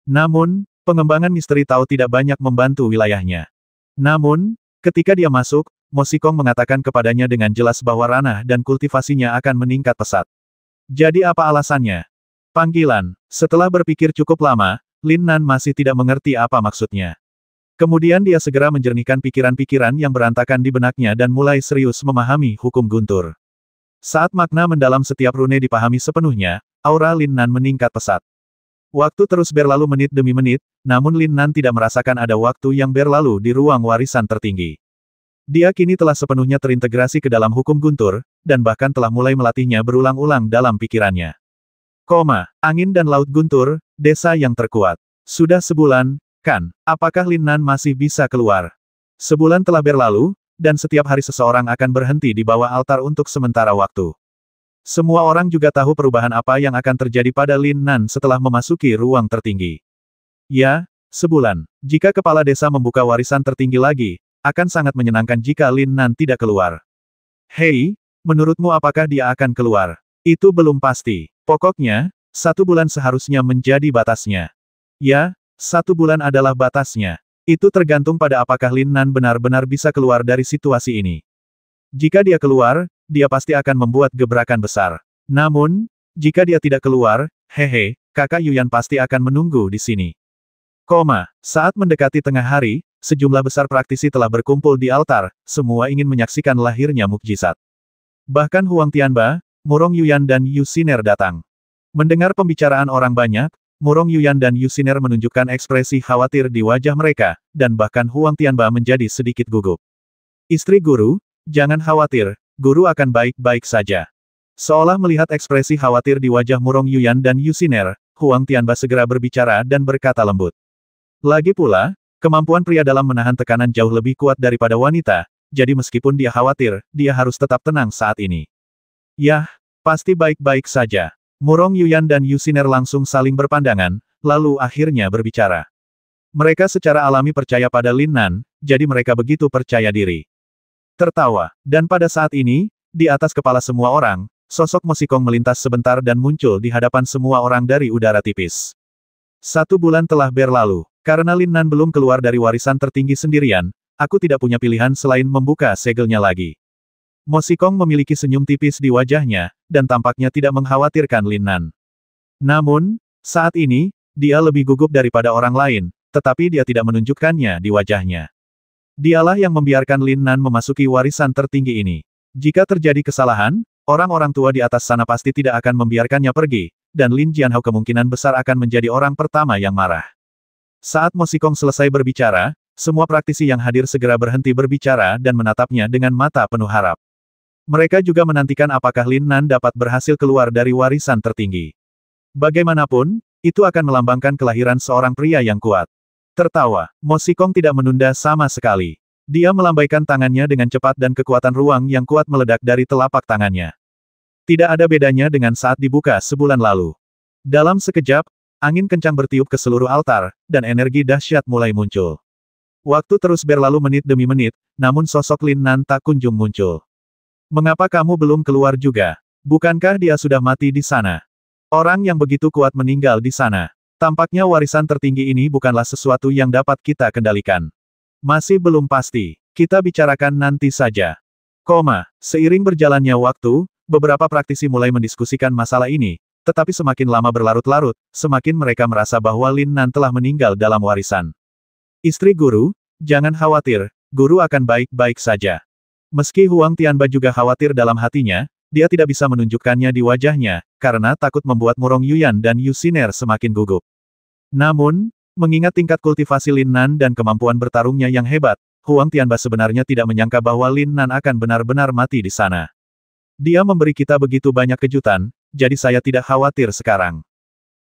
Namun, pengembangan misteri Tao tidak banyak membantu wilayahnya. Namun, ketika dia masuk, Mo Xikong mengatakan kepadanya dengan jelas bahwa ranah dan kultivasinya akan meningkat pesat. Jadi apa alasannya? Panggilan. Setelah berpikir cukup lama, Lin Nan masih tidak mengerti apa maksudnya. Kemudian dia segera menjernihkan pikiran-pikiran yang berantakan di benaknya dan mulai serius memahami hukum guntur. Saat makna mendalam setiap rune dipahami sepenuhnya, aura Lin Nan meningkat pesat. Waktu terus berlalu menit demi menit, namun Lin Nan tidak merasakan ada waktu yang berlalu di ruang warisan tertinggi. Dia kini telah sepenuhnya terintegrasi ke dalam hukum guntur, dan bahkan telah mulai melatihnya berulang-ulang dalam pikirannya. Angin dan laut guntur, desa yang terkuat. Sudah sebulan, kan? Apakah Lin Nan masih bisa keluar? Sebulan telah berlalu, dan setiap hari seseorang akan berhenti di bawah altar untuk sementara waktu. Semua orang juga tahu perubahan apa yang akan terjadi pada Lin Nan setelah memasuki ruang tertinggi. Ya, sebulan. Jika kepala desa membuka warisan tertinggi lagi, akan sangat menyenangkan jika Lin Nan tidak keluar. Hei, menurutmu apakah dia akan keluar? Itu belum pasti. Pokoknya, 1 bulan seharusnya menjadi batasnya. Ya, 1 bulan adalah batasnya. Itu tergantung pada apakah Lin Nan benar-benar bisa keluar dari situasi ini. Jika dia keluar, dia pasti akan membuat gebrakan besar. Namun, jika dia tidak keluar, kakak Yuyan pasti akan menunggu di sini. Saat mendekati tengah hari, sejumlah besar praktisi telah berkumpul di altar, semua ingin menyaksikan lahirnya mukjizat. Bahkan Huang Tianba, Murong Yuyan dan Yu Xiner datang. Mendengar pembicaraan orang banyak, Murong Yuyan dan Yu Xiner menunjukkan ekspresi khawatir di wajah mereka, dan bahkan Huang Tianba menjadi sedikit gugup. Istri guru, jangan khawatir, guru akan baik-baik saja. Seolah melihat ekspresi khawatir di wajah Murong Yuyan dan Yu Xiner, Huang Tianba segera berbicara dan berkata lembut. Lagi pula, kemampuan pria dalam menahan tekanan jauh lebih kuat daripada wanita, jadi meskipun dia khawatir, dia harus tetap tenang saat ini. Yah, pasti baik-baik saja. Murong Yuyan dan Yu Xiner langsung saling berpandangan, lalu akhirnya berbicara. Mereka secara alami percaya pada Lin Nan, jadi mereka begitu percaya diri. Tertawa, dan pada saat ini, di atas kepala semua orang, sosok Mo Xikong melintas sebentar dan muncul di hadapan semua orang dari udara tipis. 1 bulan telah berlalu. Karena Lin Nan belum keluar dari warisan tertinggi sendirian, aku tidak punya pilihan selain membuka segelnya lagi. Mo Xikong memiliki senyum tipis di wajahnya, dan tampaknya tidak mengkhawatirkan Lin Nan. Namun, saat ini, dia lebih gugup daripada orang lain, tetapi dia tidak menunjukkannya di wajahnya. Dialah yang membiarkan Lin Nan memasuki warisan tertinggi ini. Jika terjadi kesalahan, orang-orang tua di atas sana pasti tidak akan membiarkannya pergi, dan Lin Jianhao kemungkinan besar akan menjadi orang pertama yang marah. Saat Mo Xikong selesai berbicara, semua praktisi yang hadir segera berhenti berbicara dan menatapnya dengan mata penuh harap. Mereka juga menantikan apakah Lin Nan dapat berhasil keluar dari warisan tertinggi. Bagaimanapun, itu akan melambangkan kelahiran seorang pria yang kuat. Tertawa, Mo Xikong tidak menunda sama sekali. Dia melambaikan tangannya dengan cepat dan kekuatan ruang yang kuat meledak dari telapak tangannya. Tidak ada bedanya dengan saat dibuka sebulan lalu. Dalam sekejap, angin kencang bertiup ke seluruh altar, dan energi dahsyat mulai muncul. Waktu terus berlalu menit demi menit, namun sosok Lin Nan tak kunjung muncul. Mengapa kamu belum keluar juga? Bukankah dia sudah mati di sana? Orang yang begitu kuat meninggal di sana. Tampaknya warisan tertinggi ini bukanlah sesuatu yang dapat kita kendalikan. Masih belum pasti. Kita bicarakan nanti saja. Seiring berjalannya waktu, beberapa praktisi mulai mendiskusikan masalah ini, tetapi semakin lama berlarut-larut, semakin mereka merasa bahwa Lin Nan telah meninggal dalam warisan. Istri guru, jangan khawatir, guru akan baik-baik saja. Meski Huang Tianba juga khawatir dalam hatinya, dia tidak bisa menunjukkannya di wajahnya, karena takut membuat Murong Yuyan dan Yu Xiner semakin gugup. Namun, mengingat tingkat kultivasi Lin Nan dan kemampuan bertarungnya yang hebat, Huang Tianba sebenarnya tidak menyangka bahwa Lin Nan akan benar-benar mati di sana. Dia memberi kita begitu banyak kejutan, jadi saya tidak khawatir sekarang.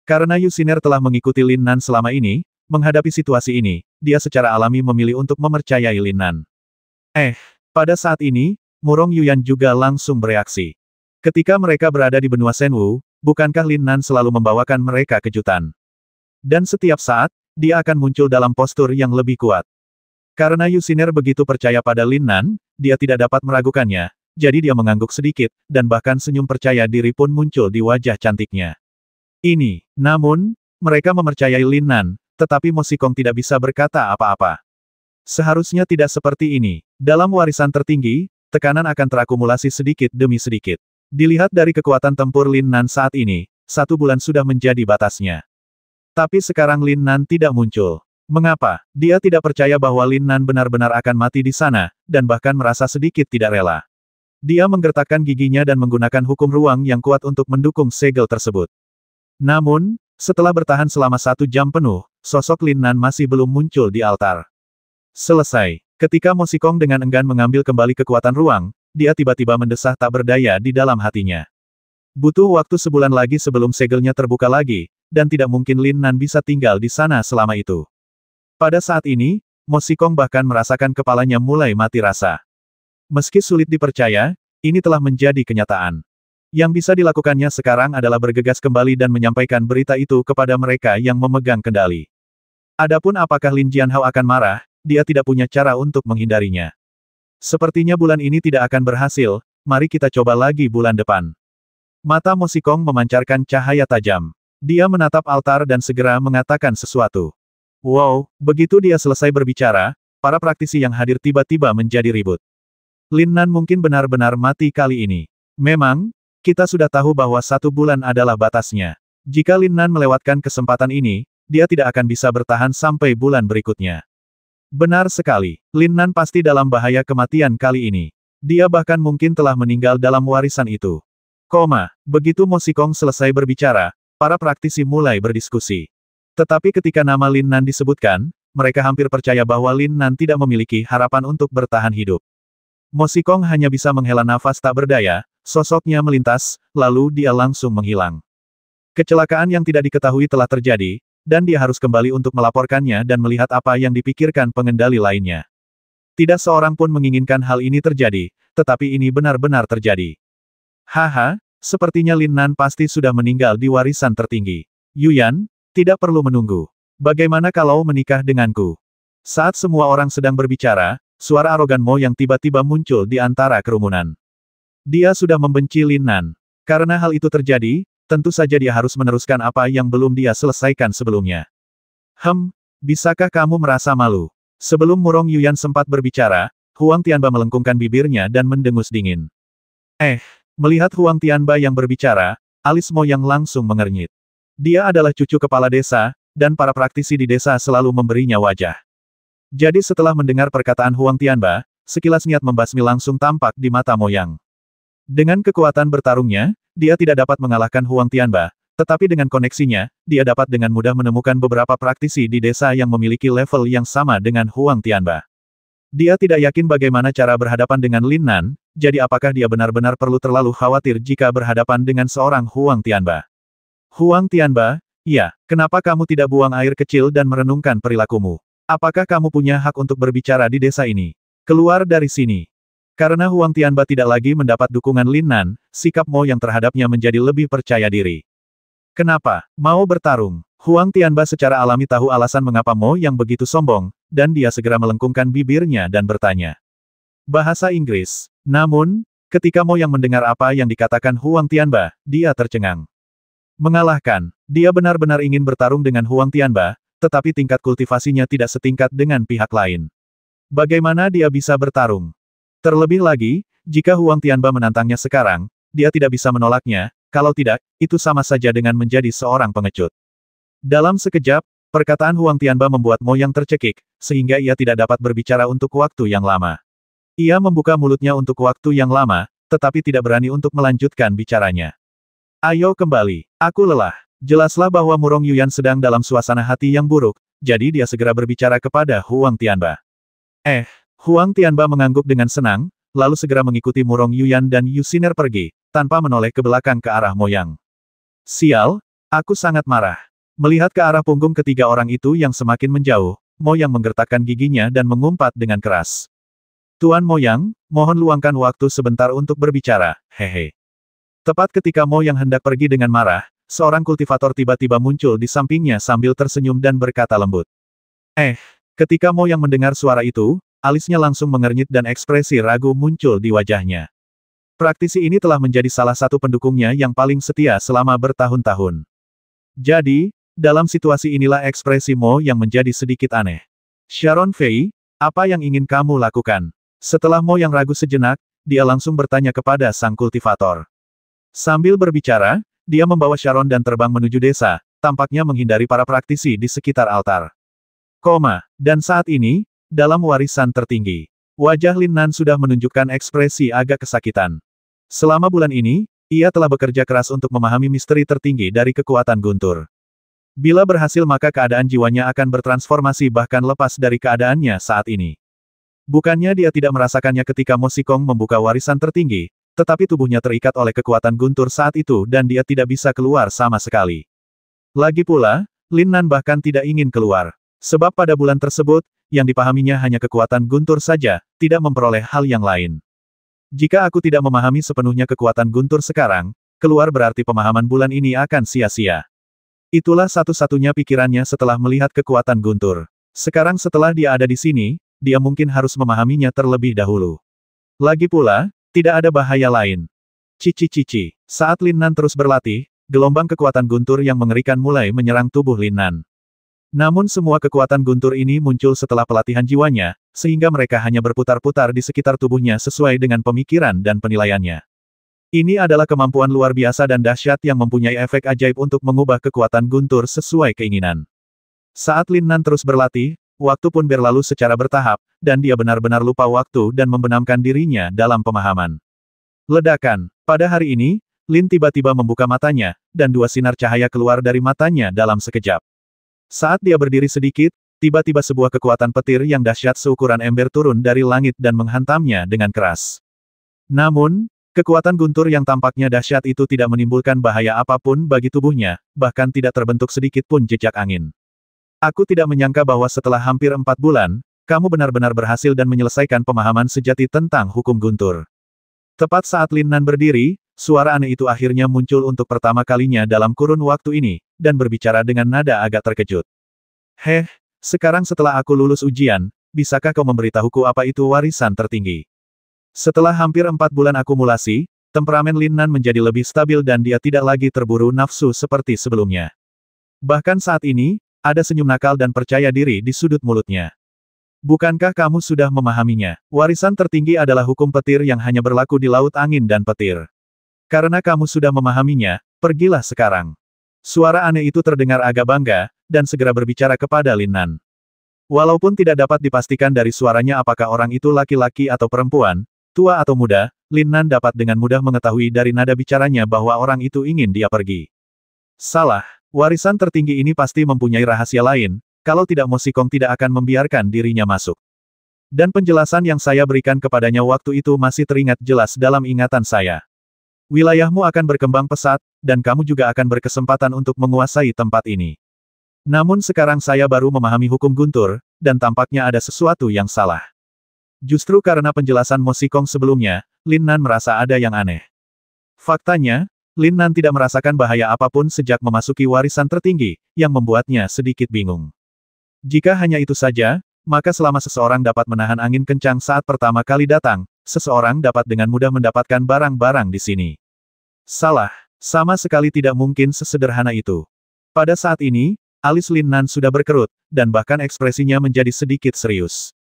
Karena Yu Xiner telah mengikuti Lin Nan selama ini, menghadapi situasi ini, dia secara alami memilih untuk mempercayai Lin Nan. Pada saat ini, Murong Yuyan juga langsung bereaksi. Ketika mereka berada di benua Shenwu, bukankah Lin Nan selalu membawakan mereka kejutan? Dan setiap saat, dia akan muncul dalam postur yang lebih kuat. Karena Yu Xiner begitu percaya pada Lin Nan, dia tidak dapat meragukannya, jadi dia mengangguk sedikit, dan bahkan senyum percaya diri pun muncul di wajah cantiknya. Namun, mereka mempercayai Lin Nan, tetapi Mo Xikong tidak bisa berkata apa-apa. Seharusnya tidak seperti ini. Dalam warisan tertinggi, tekanan akan terakumulasi sedikit demi sedikit. Dilihat dari kekuatan tempur Lin Nan saat ini, 1 bulan sudah menjadi batasnya. Tapi sekarang Lin Nan tidak muncul. Mengapa? Dia tidak percaya bahwa Lin Nan benar-benar akan mati di sana, dan bahkan merasa sedikit tidak rela. Dia menggertakkan giginya dan menggunakan hukum ruang yang kuat untuk mendukung segel tersebut. Namun, setelah bertahan selama 1 jam penuh, sosok Lin Nan masih belum muncul di altar. Selesai. Ketika Mo Xikong dengan enggan mengambil kembali kekuatan ruang, dia tiba-tiba mendesah tak berdaya di dalam hatinya. Butuh waktu sebulan lagi sebelum segelnya terbuka lagi, dan tidak mungkin Lin Nan bisa tinggal di sana selama itu. Pada saat ini, Mo Xikong bahkan merasakan kepalanya mulai mati rasa. Meski sulit dipercaya, ini telah menjadi kenyataan. Yang bisa dilakukannya sekarang adalah bergegas kembali dan menyampaikan berita itu kepada mereka yang memegang kendali. Adapun apakah Lin Jianhao akan marah, dia tidak punya cara untuk menghindarinya. Sepertinya bulan ini tidak akan berhasil, mari kita coba lagi bulan depan. Mata Mo Xikong memancarkan cahaya tajam. Dia menatap altar dan segera mengatakan sesuatu. Wow, begitu dia selesai berbicara, para praktisi yang hadir tiba-tiba menjadi ribut. Lin Nan mungkin benar-benar mati kali ini. Memang, kita sudah tahu bahwa 1 bulan adalah batasnya. Jika Lin Nan melewatkan kesempatan ini, dia tidak akan bisa bertahan sampai bulan berikutnya. Benar sekali, Lin Nan pasti dalam bahaya kematian kali ini. Dia bahkan mungkin telah meninggal dalam warisan itu. Begitu Mo Xikong selesai berbicara, para praktisi mulai berdiskusi. Tetapi ketika nama Lin Nan disebutkan, mereka hampir percaya bahwa Lin Nan tidak memiliki harapan untuk bertahan hidup. Mo Xikong hanya bisa menghela nafas tak berdaya, sosoknya melintas, lalu dia langsung menghilang. Kecelakaan yang tidak diketahui telah terjadi, dan dia harus kembali untuk melaporkannya dan melihat apa yang dipikirkan pengendali lainnya. Tidak seorang pun menginginkan hal ini terjadi, tetapi ini benar-benar terjadi. Sepertinya Lin Nan pasti sudah meninggal di warisan tertinggi. Yuyan, tidak perlu menunggu. Bagaimana kalau menikah denganku? Saat semua orang sedang berbicara, suara arogan Mo yang tiba-tiba muncul di antara kerumunan. Dia sudah membenci Lin Nan. Karena hal itu terjadi, tentu saja dia harus meneruskan apa yang belum dia selesaikan sebelumnya. Bisakah kamu merasa malu? Sebelum Murong Yuyan sempat berbicara, Huang Tianba melengkungkan bibirnya dan mendengus dingin. Melihat Huang Tianba yang berbicara, alis Mo Yang langsung mengernyit. Dia adalah cucu kepala desa, dan para praktisi di desa selalu memberinya wajah. Jadi setelah mendengar perkataan Huang Tianba, sekilas niat membasmi langsung tampak di mata Mo Yang. Dengan kekuatan bertarungnya, dia tidak dapat mengalahkan Huang Tianba, tetapi dengan koneksinya, dia dapat dengan mudah menemukan beberapa praktisi di desa yang memiliki level yang sama dengan Huang Tianba. Dia tidak yakin bagaimana cara berhadapan dengan Lin Nan, jadi apakah dia benar-benar perlu terlalu khawatir jika berhadapan dengan seorang Huang Tianba? Huang Tianba, ya, kenapa kamu tidak buang air kecil dan merenungkan perilakumu? Apakah kamu punya hak untuk berbicara di desa ini? Keluar dari sini. Karena Huang Tianba tidak lagi mendapat dukungan Lin Nan, sikap Mo yang terhadapnya menjadi lebih percaya diri. Kenapa? Mau bertarung? Huang Tianba secara alami tahu alasan mengapa Mo yang begitu sombong, dan dia segera melengkungkan bibirnya dan bertanya. Bahasa Inggris. Namun, ketika Mo yang mendengar apa yang dikatakan Huang Tianba, dia tercengang. Mengalahkan, dia benar-benar ingin bertarung dengan Huang Tianba, tetapi tingkat kultivasinya tidak setingkat dengan pihak lain. Bagaimana dia bisa bertarung? Terlebih lagi, jika Huang Tianba menantangnya sekarang, dia tidak bisa menolaknya, kalau tidak, itu sama saja dengan menjadi seorang pengecut. Dalam sekejap, perkataan Huang Tianba membuat Mo Yang tercekik, sehingga ia tidak dapat berbicara untuk waktu yang lama. Ia membuka mulutnya untuk waktu yang lama, tetapi tidak berani untuk melanjutkan bicaranya. Ayo kembali, aku lelah. Jelaslah bahwa Murong Yuyan sedang dalam suasana hati yang buruk, jadi dia segera berbicara kepada Huang Tianba. Huang Tianba mengangguk dengan senang, lalu segera mengikuti Murong Yuyan dan Yu Xiner pergi, tanpa menoleh ke belakang ke arah Mo Yang. Sial, aku sangat marah. Melihat ke arah punggung ketiga orang itu yang semakin menjauh, Mo Yang menggertakkan giginya dan mengumpat dengan keras. Tuan Mo Yang, mohon luangkan waktu sebentar untuk berbicara, hehe. Tepat ketika Mo Yang hendak pergi dengan marah, seorang kultivator tiba-tiba muncul di sampingnya sambil tersenyum dan berkata lembut. Ketika Mo Yang mendengar suara itu, alisnya langsung mengernyit dan ekspresi ragu muncul di wajahnya. Praktisi ini telah menjadi salah satu pendukungnya yang paling setia selama bertahun-tahun. Jadi, dalam situasi inilah ekspresi Mo yang menjadi sedikit aneh. Sharon Fei, apa yang ingin kamu lakukan? Setelah Mo yang ragu sejenak, dia langsung bertanya kepada sang kultivator. Sambil berbicara, dia membawa Sharon dan terbang menuju desa, tampaknya menghindari para praktisi di sekitar altar. Dan saat ini, dalam warisan tertinggi. Wajah Lin Nan sudah menunjukkan ekspresi agak kesakitan. Selama bulan ini, ia telah bekerja keras untuk memahami misteri tertinggi dari kekuatan guntur. Bila berhasil maka keadaan jiwanya akan bertransformasi bahkan lepas dari keadaannya saat ini. Bukannya dia tidak merasakannya ketika Mo Xikong membuka warisan tertinggi, tetapi tubuhnya terikat oleh kekuatan guntur saat itu dan dia tidak bisa keluar sama sekali. Lagi pula, Lin Nan bahkan tidak ingin keluar. Sebab pada bulan tersebut, yang dipahaminya hanya kekuatan guntur saja, tidak memperoleh hal yang lain. Jika aku tidak memahami sepenuhnya kekuatan guntur sekarang, keluar berarti pemahaman bulan ini akan sia-sia. Itulah satu-satunya pikirannya setelah melihat kekuatan guntur. Sekarang setelah dia ada di sini, dia mungkin harus memahaminya terlebih dahulu. Lagi pula, tidak ada bahaya lain. Cici-cici. Saat Lin Nan terus berlatih, gelombang kekuatan guntur yang mengerikan mulai menyerang tubuh Lin Nan. Namun semua kekuatan guntur ini muncul setelah pelatihan jiwanya, sehingga mereka hanya berputar-putar di sekitar tubuhnya sesuai dengan pemikiran dan penilaiannya. Ini adalah kemampuan luar biasa dan dahsyat yang mempunyai efek ajaib untuk mengubah kekuatan guntur sesuai keinginan. Saat Lin Nan terus berlatih, waktu pun berlalu secara bertahap, dan dia benar-benar lupa waktu dan membenamkan dirinya dalam pemahaman. Ledakan. Pada hari ini, Lin tiba-tiba membuka matanya, dan dua sinar cahaya keluar dari matanya dalam sekejap. Saat dia berdiri sedikit, tiba-tiba sebuah kekuatan petir yang dahsyat seukuran ember turun dari langit dan menghantamnya dengan keras. Namun, kekuatan guntur yang tampaknya dahsyat itu tidak menimbulkan bahaya apapun bagi tubuhnya, bahkan tidak terbentuk sedikit pun jejak angin. Aku tidak menyangka bahwa setelah hampir 4 bulan, kamu benar-benar berhasil dan menyelesaikan pemahaman sejati tentang hukum guntur. Tepat saat Lin Nan berdiri, suara aneh itu akhirnya muncul untuk pertama kalinya dalam kurun waktu ini, dan berbicara dengan nada agak terkejut. Sekarang setelah aku lulus ujian, bisakah kau memberitahuku apa itu warisan tertinggi? Setelah hampir 4 bulan akumulasi, temperamen Lin Nan menjadi lebih stabil dan dia tidak lagi terburu nafsu seperti sebelumnya. Bahkan saat ini, ada senyum nakal dan percaya diri di sudut mulutnya. Bukankah kamu sudah memahaminya? Warisan tertinggi adalah hukum petir yang hanya berlaku di laut angin dan petir. Karena kamu sudah memahaminya, pergilah sekarang. Suara aneh itu terdengar agak bangga, dan segera berbicara kepada Lin Nan. Walaupun tidak dapat dipastikan dari suaranya apakah orang itu laki-laki atau perempuan, tua atau muda, Lin Nan dapat dengan mudah mengetahui dari nada bicaranya bahwa orang itu ingin dia pergi. Salah, warisan tertinggi ini pasti mempunyai rahasia lain, kalau tidak Mo Xikong tidak akan membiarkan dirinya masuk. Dan penjelasan yang saya berikan kepadanya waktu itu masih teringat jelas dalam ingatan saya. Wilayahmu akan berkembang pesat, dan kamu juga akan berkesempatan untuk menguasai tempat ini. Namun sekarang saya baru memahami hukum guntur, dan tampaknya ada sesuatu yang salah. Justru karena penjelasan Mo Xikong sebelumnya, Lin Nan merasa ada yang aneh. Faktanya, Lin Nan tidak merasakan bahaya apapun sejak memasuki warisan tertinggi, yang membuatnya sedikit bingung. Jika hanya itu saja, maka selama seseorang dapat menahan angin kencang saat pertama kali datang, seseorang dapat dengan mudah mendapatkan barang-barang di sini. Salah, sama sekali tidak mungkin sesederhana itu. Pada saat ini, alis Lin Nan sudah berkerut, dan bahkan ekspresinya menjadi sedikit serius.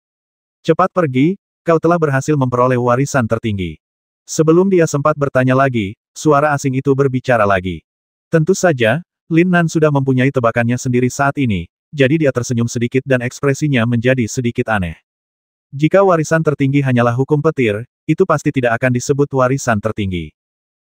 Cepat pergi, kau telah berhasil memperoleh warisan tertinggi. Sebelum dia sempat bertanya lagi, suara asing itu berbicara lagi. Tentu saja, Lin Nan sudah mempunyai tebakannya sendiri saat ini, jadi dia tersenyum sedikit dan ekspresinya menjadi sedikit aneh. Jika warisan tertinggi hanyalah hukum petir, itu pasti tidak akan disebut warisan tertinggi.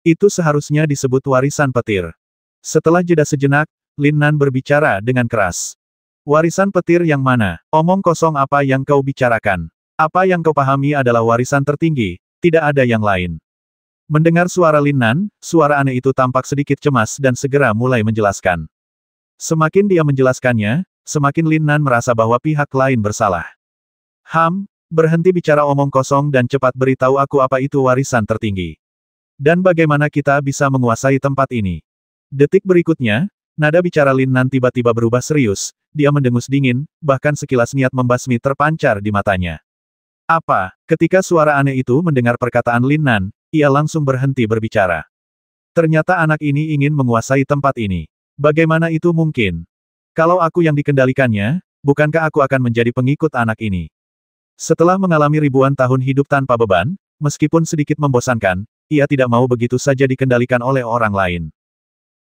Itu seharusnya disebut warisan petir. Setelah jeda sejenak, Lin Nan berbicara dengan keras. Warisan petir yang mana? Omong kosong apa yang kau bicarakan? Apa yang kau pahami adalah warisan tertinggi, tidak ada yang lain. Mendengar suara Lin Nan, suara aneh itu tampak sedikit cemas dan segera mulai menjelaskan. Semakin dia menjelaskannya, semakin Lin Nan merasa bahwa pihak lain bersalah. Berhenti bicara omong kosong dan cepat beritahu aku apa itu warisan tertinggi. Dan bagaimana kita bisa menguasai tempat ini? Detik berikutnya, nada bicara Lin Nan tiba-tiba berubah serius, dia mendengus dingin, bahkan sekilas niat membasmi terpancar di matanya. Apa? Ketika suara aneh itu mendengar perkataan Lin Nan, ia langsung berhenti berbicara. Ternyata anak ini ingin menguasai tempat ini. Bagaimana itu mungkin? Kalau aku yang dikendalikannya, bukankah aku akan menjadi pengikut anak ini? Setelah mengalami ribuan tahun hidup tanpa beban, meskipun sedikit membosankan, ia tidak mau begitu saja dikendalikan oleh orang lain.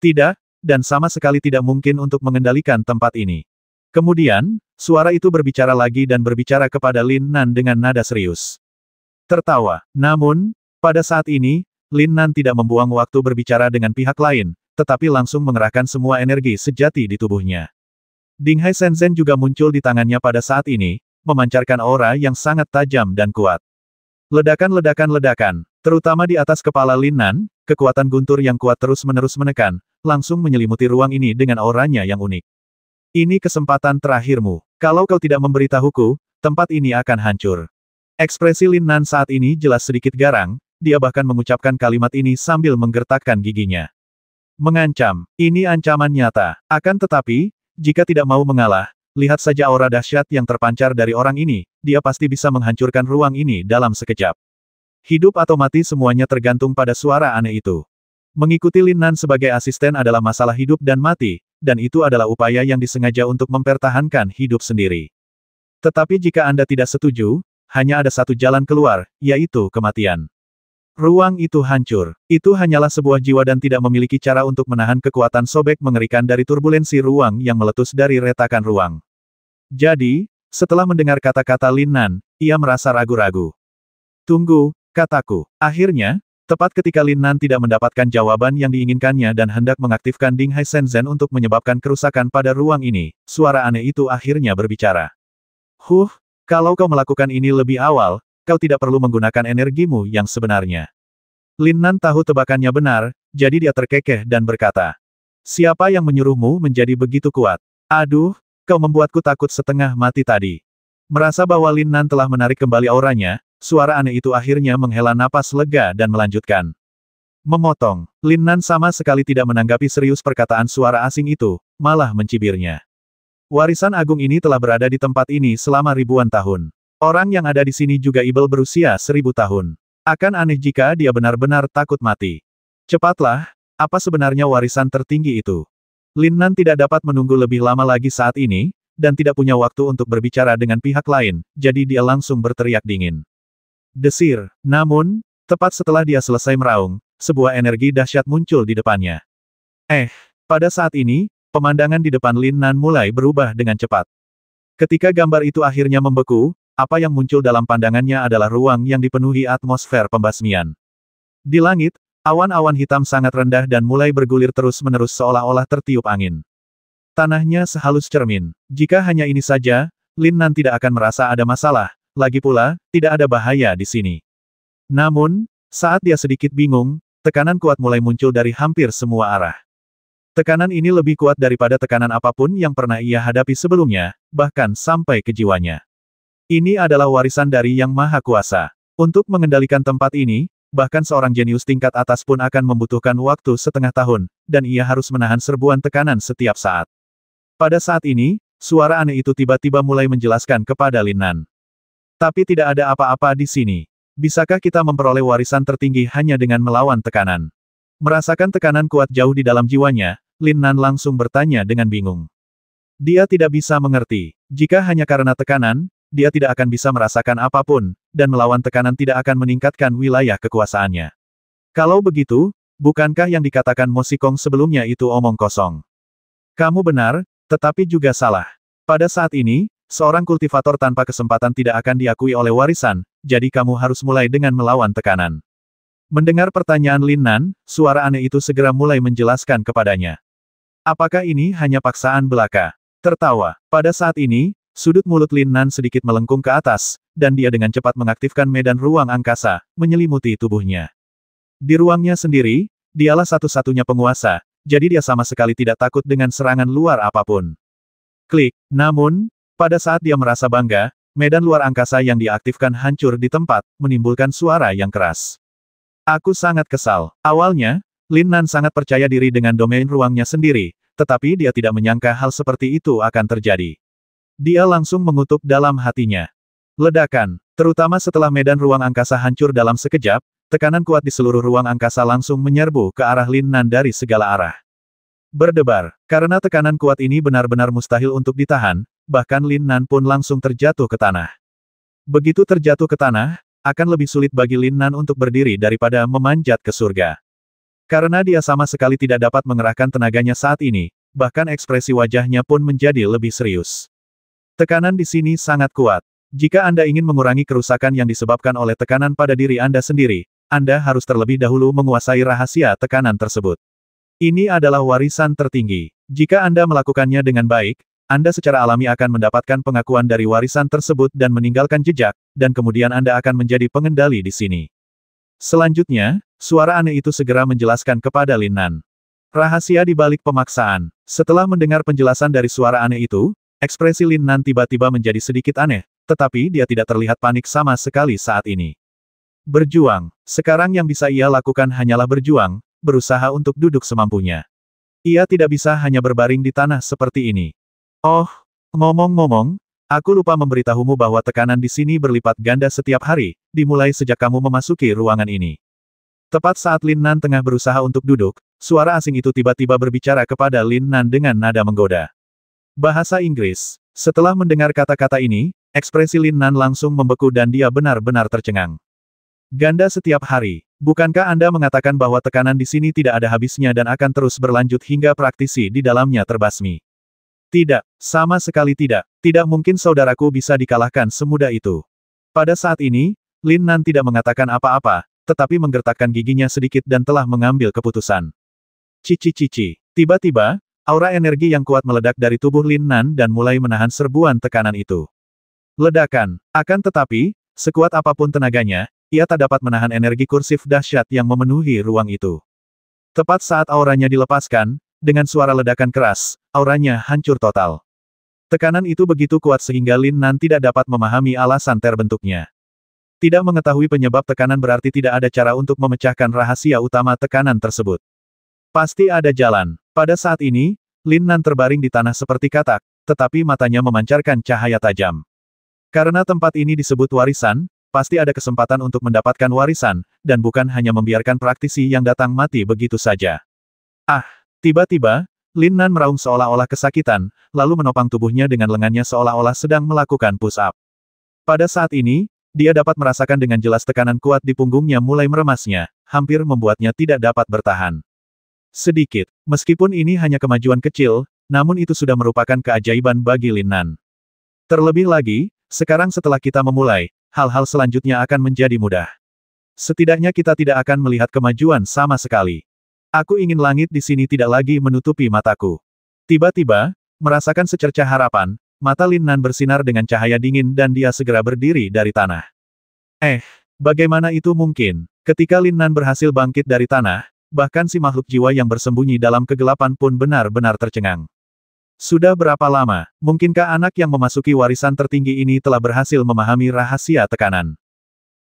Tidak, dan sama sekali tidak mungkin untuk mengendalikan tempat ini. Kemudian, suara itu berbicara lagi dan berbicara kepada Lin Nan dengan nada serius. Tertawa. Namun, pada saat ini, Lin Nan tidak membuang waktu berbicara dengan pihak lain, tetapi langsung mengerahkan semua energi sejati di tubuhnya. Dinghai Shenzhen juga muncul di tangannya pada saat ini, memancarkan aura yang sangat tajam dan kuat. Ledakan-ledakan-ledakan, terutama di atas kepala Lin Nan, kekuatan guntur yang kuat terus-menerus menekan, langsung menyelimuti ruang ini dengan auranya yang unik. Ini kesempatan terakhirmu. Kalau kau tidak memberitahuku, tempat ini akan hancur. Ekspresi Lin Nan saat ini jelas sedikit garang, dia bahkan mengucapkan kalimat ini sambil menggertakkan giginya. Mengancam, ini ancaman nyata. Akan tetapi, jika tidak mau mengalah, lihat saja aura dahsyat yang terpancar dari orang ini, dia pasti bisa menghancurkan ruang ini dalam sekejap. Hidup atau mati semuanya tergantung pada suara aneh itu. Mengikuti Lin Nan sebagai asisten adalah masalah hidup dan mati, dan itu adalah upaya yang disengaja untuk mempertahankan hidup sendiri. Tetapi jika Anda tidak setuju, hanya ada satu jalan keluar, yaitu kematian. Ruang itu hancur. Itu hanyalah sebuah jiwa dan tidak memiliki cara untuk menahan kekuatan sobek mengerikan dari turbulensi ruang yang meletus dari retakan ruang. Jadi, setelah mendengar kata-kata Lin Nan, ia merasa ragu-ragu. Tunggu, kataku. Akhirnya, tepat ketika Lin Nan tidak mendapatkan jawaban yang diinginkannya dan hendak mengaktifkan Dinghai Shenzhen untuk menyebabkan kerusakan pada ruang ini, suara aneh itu akhirnya berbicara. Kalau kau melakukan ini lebih awal, kau tidak perlu menggunakan energimu yang sebenarnya. Lin Nan tahu tebakannya benar, jadi dia terkekeh dan berkata. Siapa yang menyuruhmu menjadi begitu kuat? Aduh, kau membuatku takut setengah mati tadi. Merasa bahwa Lin Nan telah menarik kembali auranya, suara aneh itu akhirnya menghela napas lega dan melanjutkan. Memotong. Lin Nan sama sekali tidak menanggapi serius perkataan suara asing itu, malah mencibirnya. Warisan agung ini telah berada di tempat ini selama ribuan tahun. Orang yang ada di sini juga Ibel berusia 1000 tahun. Akan aneh jika dia benar-benar takut mati. Cepatlah, apa sebenarnya warisan tertinggi itu? Lin Nan tidak dapat menunggu lebih lama lagi saat ini, dan tidak punya waktu untuk berbicara dengan pihak lain, jadi dia langsung berteriak dingin. Desir. Namun, tepat setelah dia selesai meraung, sebuah energi dahsyat muncul di depannya. Pada saat ini, pemandangan di depan Lin Nan mulai berubah dengan cepat. Ketika gambar itu akhirnya membeku, apa yang muncul dalam pandangannya adalah ruang yang dipenuhi atmosfer pembasmian. Di langit, awan-awan hitam sangat rendah dan mulai bergulir terus-menerus seolah-olah tertiup angin. Tanahnya sehalus cermin. Jika hanya ini saja, Lin Nan tidak akan merasa ada masalah, lagi pula, tidak ada bahaya di sini. Namun, saat dia sedikit bingung, tekanan kuat mulai muncul dari hampir semua arah. Tekanan ini lebih kuat daripada tekanan apapun yang pernah ia hadapi sebelumnya, bahkan sampai ke jiwanya. Ini adalah warisan dari Yang Maha Kuasa. Untuk mengendalikan tempat ini, bahkan seorang jenius tingkat atas pun akan membutuhkan waktu setengah tahun, dan ia harus menahan serbuan tekanan setiap saat. Pada saat ini, suara aneh itu tiba-tiba mulai menjelaskan kepada Lin Nan. Tapi tidak ada apa-apa di sini. Bisakah kita memperoleh warisan tertinggi hanya dengan melawan tekanan? Merasakan tekanan kuat jauh di dalam jiwanya, Lin Nan langsung bertanya dengan bingung. Dia tidak bisa mengerti. Jika hanya karena tekanan, dia tidak akan bisa merasakan apapun, dan melawan tekanan tidak akan meningkatkan wilayah kekuasaannya. Kalau begitu, bukankah yang dikatakan Mo Xikong sebelumnya itu omong kosong? Kamu benar, tetapi juga salah. Pada saat ini, seorang kultivator tanpa kesempatan tidak akan diakui oleh warisan, jadi kamu harus mulai dengan melawan tekanan. Mendengar pertanyaan Lin Nan, suara aneh itu segera mulai menjelaskan kepadanya. Apakah ini hanya paksaan belaka? Tertawa. Pada saat ini, sudut mulut Lin Nan sedikit melengkung ke atas, dan dia dengan cepat mengaktifkan medan ruang angkasa, menyelimuti tubuhnya. Di ruangnya sendiri, dialah satu-satunya penguasa, jadi dia sama sekali tidak takut dengan serangan luar apapun. Klik. Namun, pada saat dia merasa bangga, medan luar angkasa yang diaktifkan hancur di tempat, menimbulkan suara yang keras. Aku sangat kesal. Awalnya, Lin Nan sangat percaya diri dengan domain ruangnya sendiri, tetapi dia tidak menyangka hal seperti itu akan terjadi. Dia langsung mengutuk dalam hatinya. Ledakan. Terutama setelah medan ruang angkasa hancur dalam sekejap, tekanan kuat di seluruh ruang angkasa langsung menyerbu ke arah Lin Nan dari segala arah. Berdebar. Karena tekanan kuat ini benar-benar mustahil untuk ditahan, bahkan Lin Nan pun langsung terjatuh ke tanah. Begitu terjatuh ke tanah, akan lebih sulit bagi Lin Nan untuk berdiri daripada memanjat ke surga. Karena dia sama sekali tidak dapat mengerahkan tenaganya saat ini, bahkan ekspresi wajahnya pun menjadi lebih serius. Tekanan di sini sangat kuat. Jika Anda ingin mengurangi kerusakan yang disebabkan oleh tekanan pada diri Anda sendiri, Anda harus terlebih dahulu menguasai rahasia tekanan tersebut. Ini adalah warisan tertinggi. Jika Anda melakukannya dengan baik, Anda secara alami akan mendapatkan pengakuan dari warisan tersebut dan meninggalkan jejak, dan kemudian Anda akan menjadi pengendali di sini. Selanjutnya, suara aneh itu segera menjelaskan kepada Lin Nan. Rahasia di balik pemaksaan. Setelah mendengar penjelasan dari suara aneh itu, ekspresi Lin Nan tiba-tiba menjadi sedikit aneh, tetapi dia tidak terlihat panik sama sekali saat ini. Berjuang. Sekarang yang bisa ia lakukan hanyalah berjuang, berusaha untuk duduk semampunya. Ia tidak bisa hanya berbaring di tanah seperti ini. Oh, ngomong-ngomong, aku lupa memberitahumu bahwa tekanan di sini berlipat ganda setiap hari, dimulai sejak kamu memasuki ruangan ini. Tepat saat Lin Nan tengah berusaha untuk duduk, suara asing itu tiba-tiba berbicara kepada Lin Nan dengan nada menggoda. Bahasa Inggris. Setelah mendengar kata-kata ini, ekspresi Lin Nan langsung membeku dan dia benar-benar tercengang. Ganda setiap hari. Bukankah Anda mengatakan bahwa tekanan di sini tidak ada habisnya dan akan terus berlanjut hingga praktisi di dalamnya terbasmi? Tidak, sama sekali tidak. Tidak mungkin saudaraku bisa dikalahkan semudah itu. Pada saat ini, Lin Nan tidak mengatakan apa-apa, tetapi menggertakkan giginya sedikit dan telah mengambil keputusan. Cici-cici. Tiba-tiba, aura energi yang kuat meledak dari tubuh Lin Nan dan mulai menahan serbuan tekanan itu. Ledakan. Akan tetapi, sekuat apapun tenaganya, ia tak dapat menahan energi kursif dahsyat yang memenuhi ruang itu. Tepat saat auranya dilepaskan, dengan suara ledakan keras, auranya hancur total. Tekanan itu begitu kuat sehingga Lin Nan tidak dapat memahami alasan terbentuknya. Tidak mengetahui penyebab tekanan berarti tidak ada cara untuk memecahkan rahasia utama tekanan tersebut. Pasti ada jalan. Pada saat ini, Lin Nan terbaring di tanah seperti katak, tetapi matanya memancarkan cahaya tajam. Karena tempat ini disebut warisan, pasti ada kesempatan untuk mendapatkan warisan, dan bukan hanya membiarkan praktisi yang datang mati begitu saja. Ah! Tiba-tiba, Lin Nan meraung seolah-olah kesakitan, lalu menopang tubuhnya dengan lengannya seolah-olah sedang melakukan push-up. Pada saat ini, dia dapat merasakan dengan jelas tekanan kuat di punggungnya mulai meremasnya, hampir membuatnya tidak dapat bertahan. Sedikit, meskipun ini hanya kemajuan kecil, namun itu sudah merupakan keajaiban bagi Lin Nan. Terlebih lagi, sekarang setelah kita memulai, hal-hal selanjutnya akan menjadi mudah. Setidaknya kita tidak akan melihat kemajuan sama sekali. Aku ingin langit di sini tidak lagi menutupi mataku. Tiba-tiba, merasakan secercah harapan, mata Lin Nan bersinar dengan cahaya dingin dan dia segera berdiri dari tanah. Bagaimana itu mungkin? Ketika Lin Nan berhasil bangkit dari tanah, bahkan si makhluk jiwa yang bersembunyi dalam kegelapan pun benar-benar tercengang. Sudah berapa lama, mungkinkah anak yang memasuki warisan tertinggi ini telah berhasil memahami rahasia tekanan?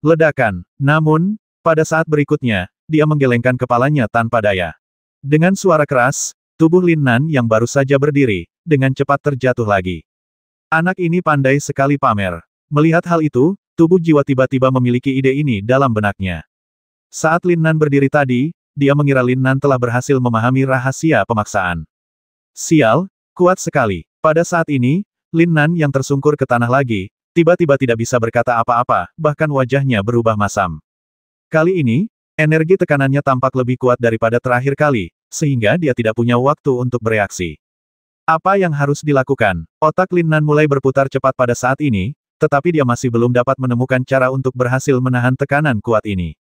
Ledakan. Namun, pada saat berikutnya, dia menggelengkan kepalanya tanpa daya. Dengan suara keras, tubuh Lin Nan yang baru saja berdiri, dengan cepat terjatuh lagi. Anak ini pandai sekali pamer. Melihat hal itu, tubuh jiwa tiba-tiba memiliki ide ini dalam benaknya. Saat Lin Nan berdiri tadi, dia mengira Lin Nan telah berhasil memahami rahasia pemaksaan. Sial, kuat sekali. Pada saat ini, Lin Nan yang tersungkur ke tanah lagi, tiba-tiba tidak bisa berkata apa-apa, bahkan wajahnya berubah masam. Kali ini, energi tekanannya tampak lebih kuat daripada terakhir kali, sehingga dia tidak punya waktu untuk bereaksi. Apa yang harus dilakukan? Otak Lin Nan mulai berputar cepat pada saat ini, tetapi dia masih belum dapat menemukan cara untuk berhasil menahan tekanan kuat ini.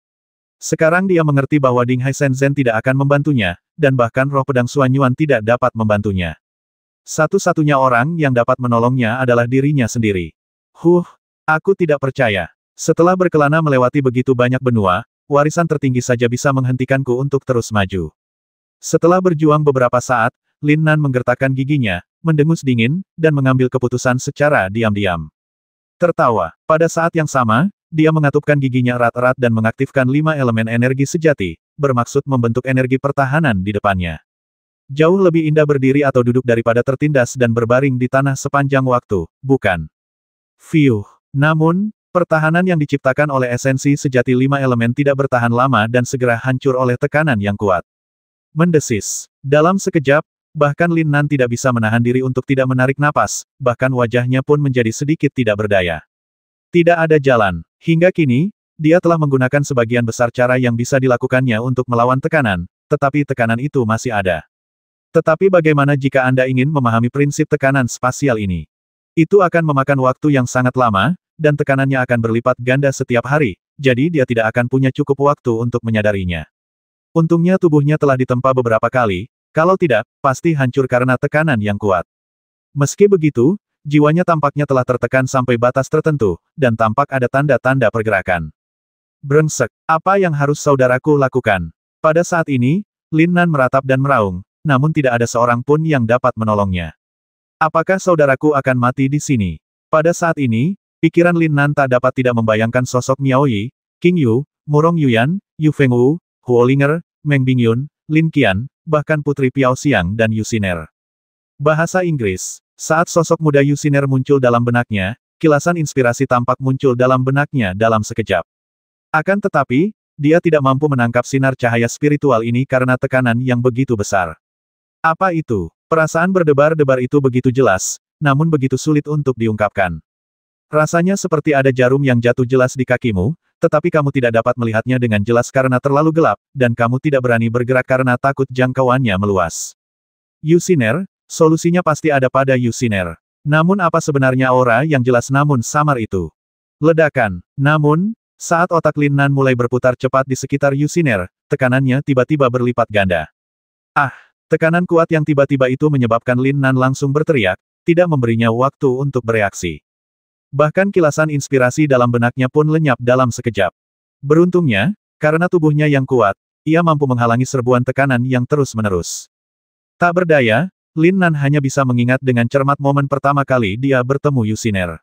Sekarang dia mengerti bahwa Ding Hai Shenzhen tidak akan membantunya, dan bahkan roh pedang Xuanyuan tidak dapat membantunya. Satu-satunya orang yang dapat menolongnya adalah dirinya sendiri. Aku tidak percaya. Setelah berkelana melewati begitu banyak benua, warisan tertinggi saja bisa menghentikanku untuk terus maju. Setelah berjuang beberapa saat, Lin Nan menggertakkan giginya, mendengus dingin, dan mengambil keputusan secara diam-diam. Tertawa. Pada saat yang sama, dia mengatupkan giginya erat-erat dan mengaktifkan 5 elemen energi sejati, bermaksud membentuk energi pertahanan di depannya. Jauh lebih indah berdiri atau duduk daripada tertindas dan berbaring di tanah sepanjang waktu, bukan? Namun, pertahanan yang diciptakan oleh esensi sejati 5 elemen tidak bertahan lama dan segera hancur oleh tekanan yang kuat. Mendesis. Dalam sekejap, bahkan Lin Nan tidak bisa menahan diri untuk tidak menarik napas, bahkan wajahnya pun menjadi sedikit tidak berdaya. Tidak ada jalan. Hingga kini, dia telah menggunakan sebagian besar cara yang bisa dilakukannya untuk melawan tekanan, tetapi tekanan itu masih ada. Tetapi bagaimana jika Anda ingin memahami prinsip tekanan spasial ini? Itu akan memakan waktu yang sangat lama, dan tekanannya akan berlipat ganda setiap hari, jadi dia tidak akan punya cukup waktu untuk menyadarinya. Untungnya tubuhnya telah ditempa beberapa kali, kalau tidak, pasti hancur karena tekanan yang kuat. Meski begitu, jiwanya tampaknya telah tertekan sampai batas tertentu, dan tampak ada tanda-tanda pergerakan. Brengsek, apa yang harus saudaraku lakukan? Pada saat ini, Lin Nan meratap dan meraung, namun tidak ada seorang pun yang dapat menolongnya. Apakah saudaraku akan mati di sini? Pada saat ini, pikiran Lin Nan tak dapat tidak membayangkan sosok Miao Yi, Qing Yu, Murong Yuyan, Yu Fengwu, Huo Linger, Meng Bingyun, Lin Qian, bahkan Putri Piao Xiang dan Yu Xiner. Bahasa Inggris. Saat sosok muda Yu Xiner muncul dalam benaknya, kilasan inspirasi tampak muncul dalam benaknya dalam sekejap. Akan tetapi, dia tidak mampu menangkap sinar cahaya spiritual ini karena tekanan yang begitu besar. Apa itu? Perasaan berdebar-debar itu begitu jelas, namun begitu sulit untuk diungkapkan. Rasanya seperti ada jarum yang jatuh jelas di kakimu, tetapi kamu tidak dapat melihatnya dengan jelas karena terlalu gelap, dan kamu tidak berani bergerak karena takut jangkauannya meluas. Yu Xiner, solusinya pasti ada pada Yu Xiner. Namun apa sebenarnya aura yang jelas namun samar itu? Ledakan. Namun, saat otak Lin Nan mulai berputar cepat di sekitar Yu Xiner, tekanannya tiba-tiba berlipat ganda. Tekanan kuat yang tiba-tiba itu menyebabkan Lin Nan langsung berteriak, tidak memberinya waktu untuk bereaksi. Bahkan kilasan inspirasi dalam benaknya pun lenyap dalam sekejap. Beruntungnya, karena tubuhnya yang kuat, ia mampu menghalangi serbuan tekanan yang terus-menerus. Tak berdaya, Lin Nan hanya bisa mengingat dengan cermat momen pertama kali dia bertemu Yu Xiner.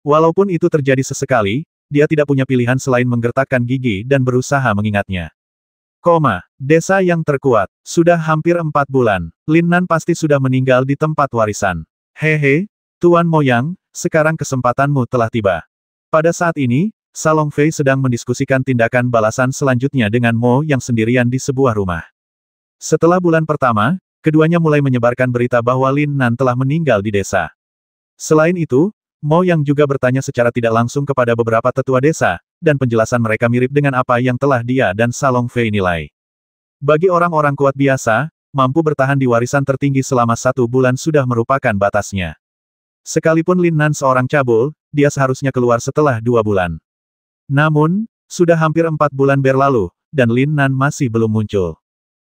Walaupun itu terjadi sesekali, dia tidak punya pilihan selain menggertakkan gigi dan berusaha mengingatnya. Desa yang terkuat. Sudah hampir 4 bulan. Lin Nan pasti sudah meninggal di tempat warisan. Hehe, Tuan Moyang, sekarang kesempatanmu telah tiba. Pada saat ini, Salong Fei sedang mendiskusikan tindakan balasan selanjutnya dengan Mo yang sendirian di sebuah rumah. Setelah bulan pertama, keduanya mulai menyebarkan berita bahwa Lin Nan telah meninggal di desa. Selain itu, Mo Yang juga bertanya secara tidak langsung kepada beberapa tetua desa, dan penjelasan mereka mirip dengan apa yang telah dia dan Salong Fei nilai. Bagi orang-orang kuat biasa, mampu bertahan di warisan tertinggi selama 1 bulan sudah merupakan batasnya. Sekalipun Lin Nan seorang cabul, dia seharusnya keluar setelah 2 bulan. Namun, sudah hampir 4 bulan berlalu, dan Lin Nan masih belum muncul.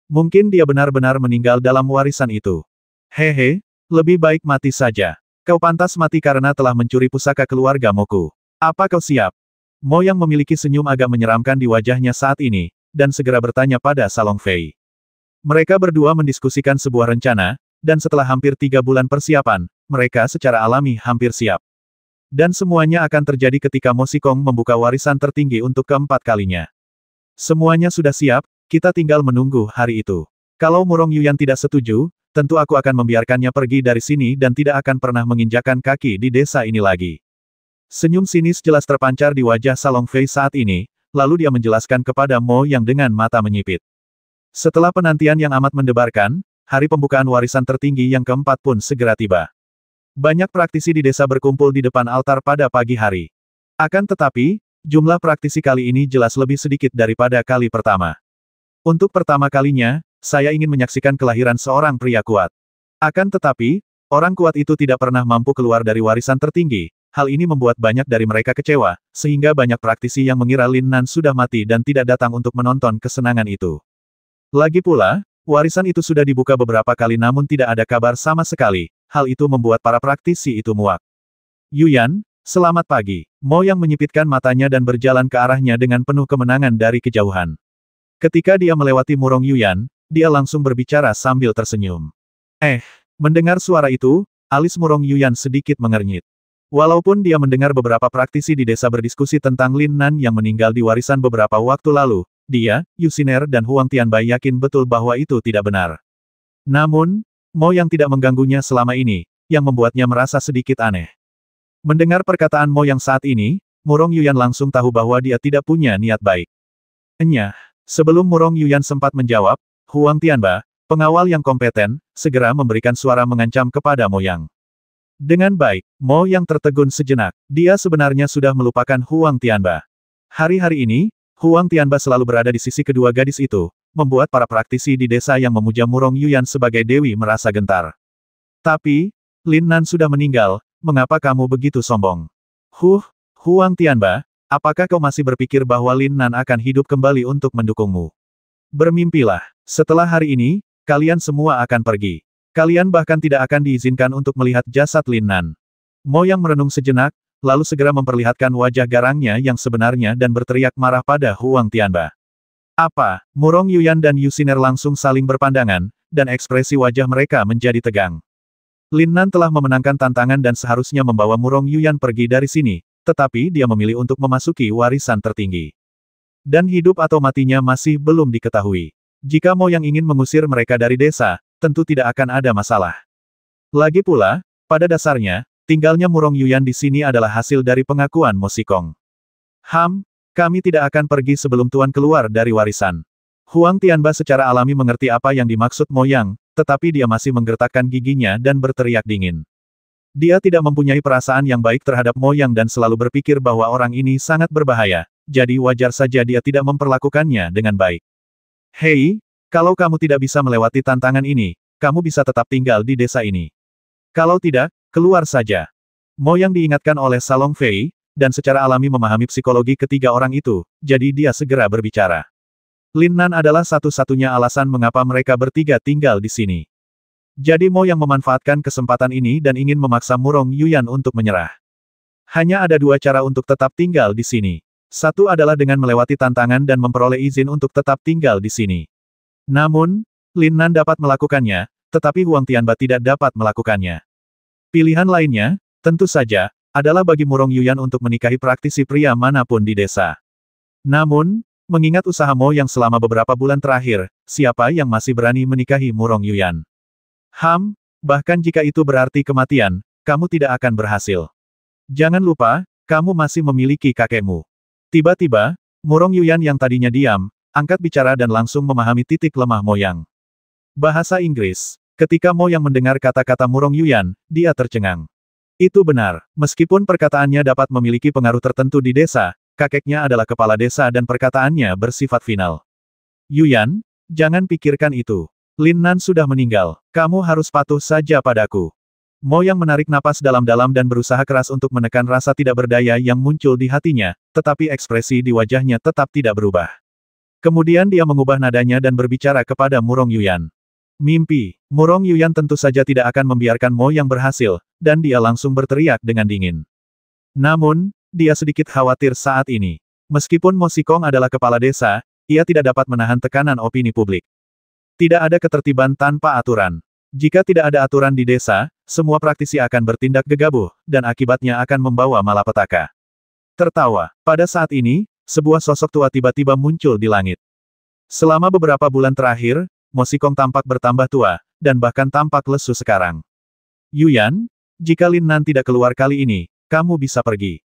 Mungkin dia benar-benar meninggal dalam warisan itu. Hehe, lebih baik mati saja. Kau pantas mati karena telah mencuri pusaka keluarga Moku. Apa kau siap? Mo yang memiliki senyum agak menyeramkan di wajahnya saat ini, dan segera bertanya pada Salong Fei. Mereka berdua mendiskusikan sebuah rencana, dan setelah hampir 3 bulan persiapan, mereka secara alami hampir siap. Dan semuanya akan terjadi ketika Mo Xikong membuka warisan tertinggi untuk keempat kalinya. Semuanya sudah siap, kita tinggal menunggu hari itu. Kalau Murong Yuyan tidak setuju, tentu aku akan membiarkannya pergi dari sini dan tidak akan pernah menginjakan kaki di desa ini lagi. Senyum sinis jelas terpancar di wajah Salong Fei saat ini, lalu dia menjelaskan kepada Mo yang dengan mata menyipit. Setelah penantian yang amat mendebarkan, hari pembukaan warisan tertinggi yang keempat pun segera tiba. Banyak praktisi di desa berkumpul di depan altar pada pagi hari. Akan tetapi, jumlah praktisi kali ini jelas lebih sedikit daripada kali pertama. Untuk pertama kalinya, saya ingin menyaksikan kelahiran seorang pria kuat. Akan tetapi, orang kuat itu tidak pernah mampu keluar dari warisan tertinggi. Hal ini membuat banyak dari mereka kecewa, sehingga banyak praktisi yang mengira Lin Nan sudah mati dan tidak datang untuk menonton kesenangan itu. Lagi pula, warisan itu sudah dibuka beberapa kli namun tidak ada kabar sama sekali. Hal itu membuat para praktisi itu muak. Yuyan, selamat pagi. Mo yang menyipitkan matanya dan berjalan ke arahnya dengan penuh kemenangan dari kejauhan. Ketika dia melewati Murong Yuyan, dia langsung berbicara sambil tersenyum. Mendengar suara itu, alis Murong Yuyan sedikit mengernyit. Walaupun dia mendengar beberapa praktisi di desa berdiskusi tentang Lin Nan yang meninggal di warisan beberapa waktu lalu, dia, Yusiner dan Huang Tianbai yakin betul bahwa itu tidak benar. Namun, Mo yang tidak mengganggunya selama ini, yang membuatnya merasa sedikit aneh. Mendengar perkataan Mo yang saat ini, Murong Yuyan langsung tahu bahwa dia tidak punya niat baik. Sebelum Murong Yuyan sempat menjawab, Huang Tianbai, pengawal yang kompeten, segera memberikan suara mengancam kepada Mo Yang. Dengan baik, Mo Yang tertegun sejenak. Dia sebenarnya sudah melupakan Huang Tianbai. Hari-hari ini, Huang Tianbai selalu berada di sisi kedua gadis itu, membuat para praktisi di desa yang memuja Murong Yuyan sebagai dewi merasa gentar. Tapi, Lin Nan sudah meninggal, mengapa kamu begitu sombong? Huang Tianbai, apakah kau masih berpikir bahwa Lin Nan akan hidup kembali untuk mendukungmu? Bermimpilah, setelah hari ini, kalian semua akan pergi. Kalian bahkan tidak akan diizinkan untuk melihat jasad Lin Nan. Mo yang merenung sejenak, lalu segera memperlihatkan wajah garangnya yang sebenarnya dan berteriak marah pada Huang Tianbai. Apa? Murong Yuyan dan Yusiner langsung saling berpandangan, dan ekspresi wajah mereka menjadi tegang. Lin Nan telah memenangkan tantangan dan seharusnya membawa Murong Yuyan pergi dari sini, tetapi dia memilih untuk memasuki warisan tertinggi. Dan hidup atau matinya masih belum diketahui. Jika Mo yang ingin mengusir mereka dari desa, tentu tidak akan ada masalah. Lagi pula, pada dasarnya, tinggalnya Murong Yuyan di sini adalah hasil dari pengakuan Mo Xikong. Kami tidak akan pergi sebelum Tuan keluar dari warisan. Huang Tianbai secara alami mengerti apa yang dimaksud Mo Yang, tetapi dia masih menggertakkan giginya dan berteriak dingin. Dia tidak mempunyai perasaan yang baik terhadap Mo Yang dan selalu berpikir bahwa orang ini sangat berbahaya, jadi wajar saja dia tidak memperlakukannya dengan baik. Hei, kalau kamu tidak bisa melewati tantangan ini, kamu bisa tetap tinggal di desa ini. Kalau tidak, keluar saja. Mo Yang diingatkan oleh Salong Fei, dan secara alami memahami psikologi ketiga orang itu, jadi dia segera berbicara. Lin Nan adalah satu-satunya alasan mengapa mereka bertiga tinggal di sini. Jadi Mo yang memanfaatkan kesempatan ini dan ingin memaksa Murong Yuyan untuk menyerah. Hanya ada 2 cara untuk tetap tinggal di sini. Satu adalah dengan melewati tantangan dan memperoleh izin untuk tetap tinggal di sini. Namun, Lin Nan dapat melakukannya, tetapi Huang Tianbai tidak dapat melakukannya. Pilihan lainnya, tentu saja, adalah bagi Murong Yuyan untuk menikahi praktisi pria manapun di desa. Namun, mengingat usaha Mo yang selama beberapa bulan terakhir, siapa yang masih berani menikahi Murong Yuyan? Bahkan jika itu berarti kematian, kamu tidak akan berhasil. Jangan lupa, kamu masih memiliki kakekmu. Tiba-tiba, Murong Yuyan yang tadinya diam, angkat bicara dan langsung memahami titik lemah Mo Yang. Bahasa Inggris. Ketika Mo yang mendengar kata-kata Murong Yuyan, dia tercengang. Itu benar, meskipun perkataannya dapat memiliki pengaruh tertentu di desa, kakeknya adalah kepala desa dan perkataannya bersifat final. Yuyan, jangan pikirkan itu. Lin Nan sudah meninggal, kamu harus patuh saja padaku. Mo yang menarik napas dalam-dalam dan berusaha keras untuk menekan rasa tidak berdaya yang muncul di hatinya, tetapi ekspresi di wajahnya tetap tidak berubah. Kemudian dia mengubah nadanya dan berbicara kepada Murong Yuyan. Mimpi, Murong Yuyan tentu saja tidak akan membiarkan Mo yang berhasil, dan dia langsung berteriak dengan dingin. Namun, dia sedikit khawatir saat ini. Meskipun Mo Xikong adalah kepala desa, ia tidak dapat menahan tekanan opini publik. Tidak ada ketertiban tanpa aturan. Jika tidak ada aturan di desa, semua praktisi akan bertindak gegabah, dan akibatnya akan membawa malapetaka. Tertawa. Pada saat ini, sebuah sosok tua tiba-tiba muncul di langit. Selama beberapa bulan terakhir, Mo Xikong tampak bertambah tua, dan bahkan tampak lesu sekarang. Yuyan, jika Lin Nan tidak keluar kali ini, kamu bisa pergi.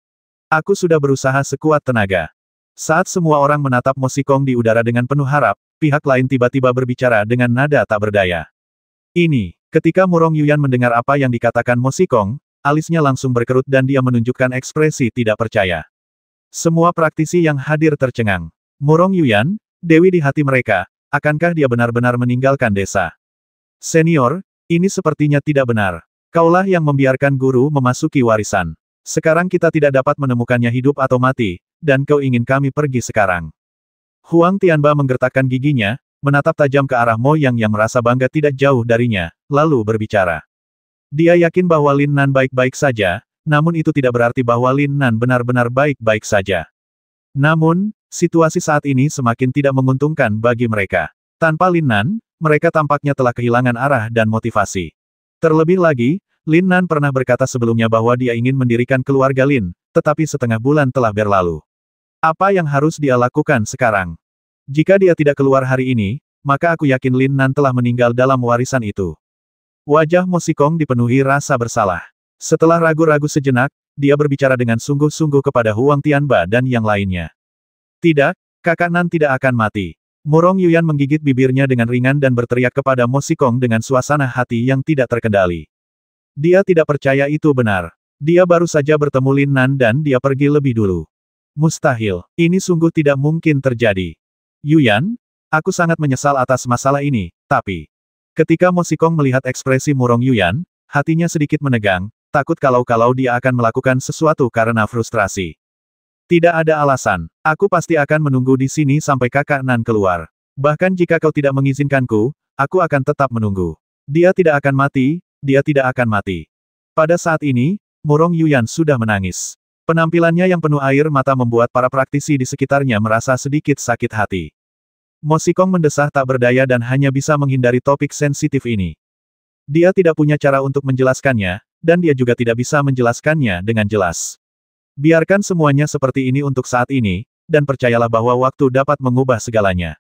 Aku sudah berusaha sekuat tenaga. Saat semua orang menatap Mo Xikong di udara dengan penuh harap, pihak lain tiba-tiba berbicara dengan nada tak berdaya. Ketika Murong Yuyan mendengar apa yang dikatakan Mo Xikong, alisnya langsung berkerut dan dia menunjukkan ekspresi tidak percaya. Semua praktisi yang hadir tercengang. Murong Yuyan, dewi di hati mereka, akankah dia benar-benar meninggalkan desa? Senior, ini sepertinya tidak benar. Kaulah yang membiarkan guru memasuki warisan. Sekarang kita tidak dapat menemukannya hidup atau mati, dan kau ingin kami pergi sekarang. Huang Tianba menggertakkan giginya, menatap tajam ke arah Mo yang merasa bangga tidak jauh darinya, lalu berbicara. Dia yakin bahwa Lin Nan baik-baik saja, namun itu tidak berarti bahwa Lin Nan benar-benar baik-baik saja. Namun, situasi saat ini semakin tidak menguntungkan bagi mereka. Tanpa Lin Nan, mereka tampaknya telah kehilangan arah dan motivasi. Terlebih lagi, Lin Nan pernah berkata sebelumnya bahwa dia ingin mendirikan keluarga Lin, tetapi setengah bulan telah berlalu. Apa yang harus dia lakukan sekarang? Jika dia tidak keluar hari ini, maka aku yakin Lin Nan telah meninggal dalam warisan itu. Wajah Mo Xikong dipenuhi rasa bersalah. Setelah ragu-ragu sejenak, dia berbicara dengan sungguh-sungguh kepada Huang Tianba dan yang lainnya. Tidak, kakak Nan tidak akan mati. Murong Yuyan menggigit bibirnya dengan ringan dan berteriak kepada Mo Xikong dengan suasana hati yang tidak terkendali. Dia tidak percaya itu benar. Dia baru saja bertemu Lin Nan dan dia pergi lebih dulu. Mustahil, ini sungguh tidak mungkin terjadi. Yuyan, aku sangat menyesal atas masalah ini, tapi... Ketika Mo Xikong melihat ekspresi Murong Yuyan, hatinya sedikit menegang, takut kalau-kalau dia akan melakukan sesuatu karena frustrasi. Tidak ada alasan, aku pasti akan menunggu di sini sampai kakak Nan keluar. Bahkan jika kau tidak mengizinkanku, aku akan tetap menunggu. Dia tidak akan mati, dia tidak akan mati. Pada saat ini, Murong Yuyan sudah menangis. Penampilannya yang penuh air mata membuat para praktisi di sekitarnya merasa sedikit sakit hati. Mo Xikong mendesah tak berdaya dan hanya bisa menghindari topik sensitif ini. Dia tidak punya cara untuk menjelaskannya, dan dia juga tidak bisa menjelaskannya dengan jelas. Biarkan semuanya seperti ini untuk saat ini, dan percayalah bahwa waktu dapat mengubah segalanya.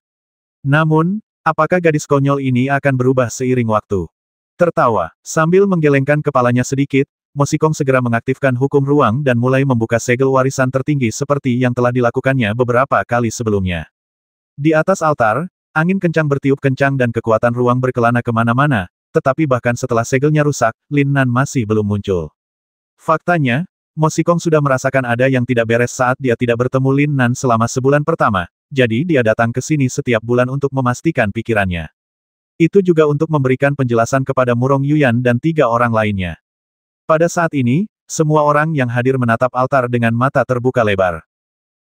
Namun, apakah gadis konyol ini akan berubah seiring waktu? Tertawa, sambil menggelengkan kepalanya sedikit, Mo Xikong segera mengaktifkan hukum ruang dan mulai membuka segel warisan tertinggi seperti yang telah dilakukannya beberapa kali sebelumnya. Di atas altar, angin kencang bertiup kencang dan kekuatan ruang berkelana kemana-mana, tetapi bahkan setelah segelnya rusak, Lin Nan masih belum muncul. Faktanya, Mo Xikong sudah merasakan ada yang tidak beres saat dia tidak bertemu Lin Nan selama sebulan pertama, jadi dia datang ke sini setiap bulan untuk memastikan pikirannya. Itu juga untuk memberikan penjelasan kepada Murong Yuyan dan 3 orang lainnya. Pada saat ini, semua orang yang hadir menatap altar dengan mata terbuka lebar.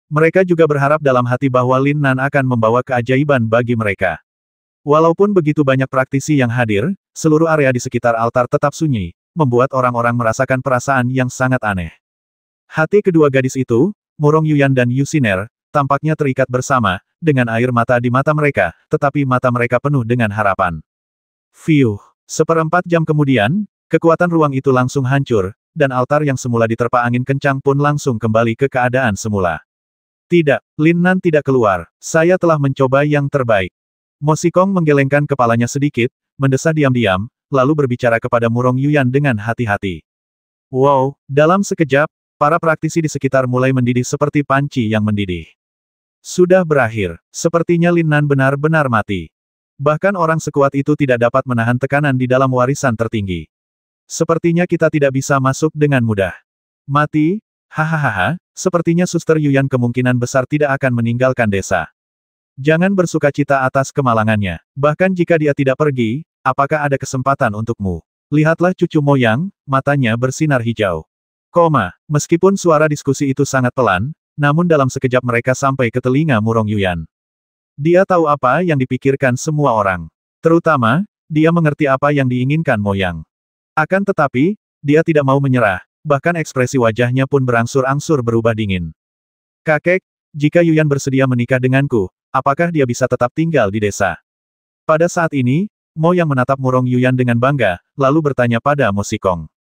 Mereka juga berharap dalam hati bahwa Lin Nan akan membawa keajaiban bagi mereka. Walaupun begitu banyak praktisi yang hadir, seluruh area di sekitar altar tetap sunyi, membuat orang-orang merasakan perasaan yang sangat aneh. Hati kedua gadis itu, Murong Yuyan dan Yu Xiner, tampaknya terikat bersama, dengan air mata di mata mereka, tetapi mata mereka penuh dengan harapan. Fiuh, 1/4 jam kemudian, kekuatan ruang itu langsung hancur, dan altar yang semula diterpa angin kencang pun langsung kembali ke keadaan semula. Tidak, Lin Nan tidak keluar, saya telah mencoba yang terbaik. Mo Xikong menggelengkan kepalanya sedikit, mendesah diam-diam, lalu berbicara kepada Murong Yuyan dengan hati-hati. Wow, dalam sekejap, para praktisi di sekitar mulai mendidih seperti panci yang mendidih. Sudah berakhir, sepertinya Lin Nan benar-benar mati. Bahkan orang sekuat itu tidak dapat menahan tekanan di dalam warisan tertinggi. Sepertinya kita tidak bisa masuk dengan mudah. Mati? Hahaha, sepertinya Suster Yuyan kemungkinan besar tidak akan meninggalkan desa. Jangan bersukacita atas kemalangannya. Bahkan jika dia tidak pergi, apakah ada kesempatan untukmu? Lihatlah cucu Moyang, matanya bersinar hijau. Meskipun suara diskusi itu sangat pelan, namun dalam sekejap mereka sampai ke telinga Murong Yuyan. Dia tahu apa yang dipikirkan semua orang. Terutama, dia mengerti apa yang diinginkan Moyang. Akan tetapi, dia tidak mau menyerah, bahkan ekspresi wajahnya pun berangsur-angsur berubah dingin. Kakek, jika Yuyan bersedia menikah denganku, apakah dia bisa tetap tinggal di desa? Pada saat ini, Moyang menatap Murong Yuyan dengan bangga, lalu bertanya pada Mo Xikong.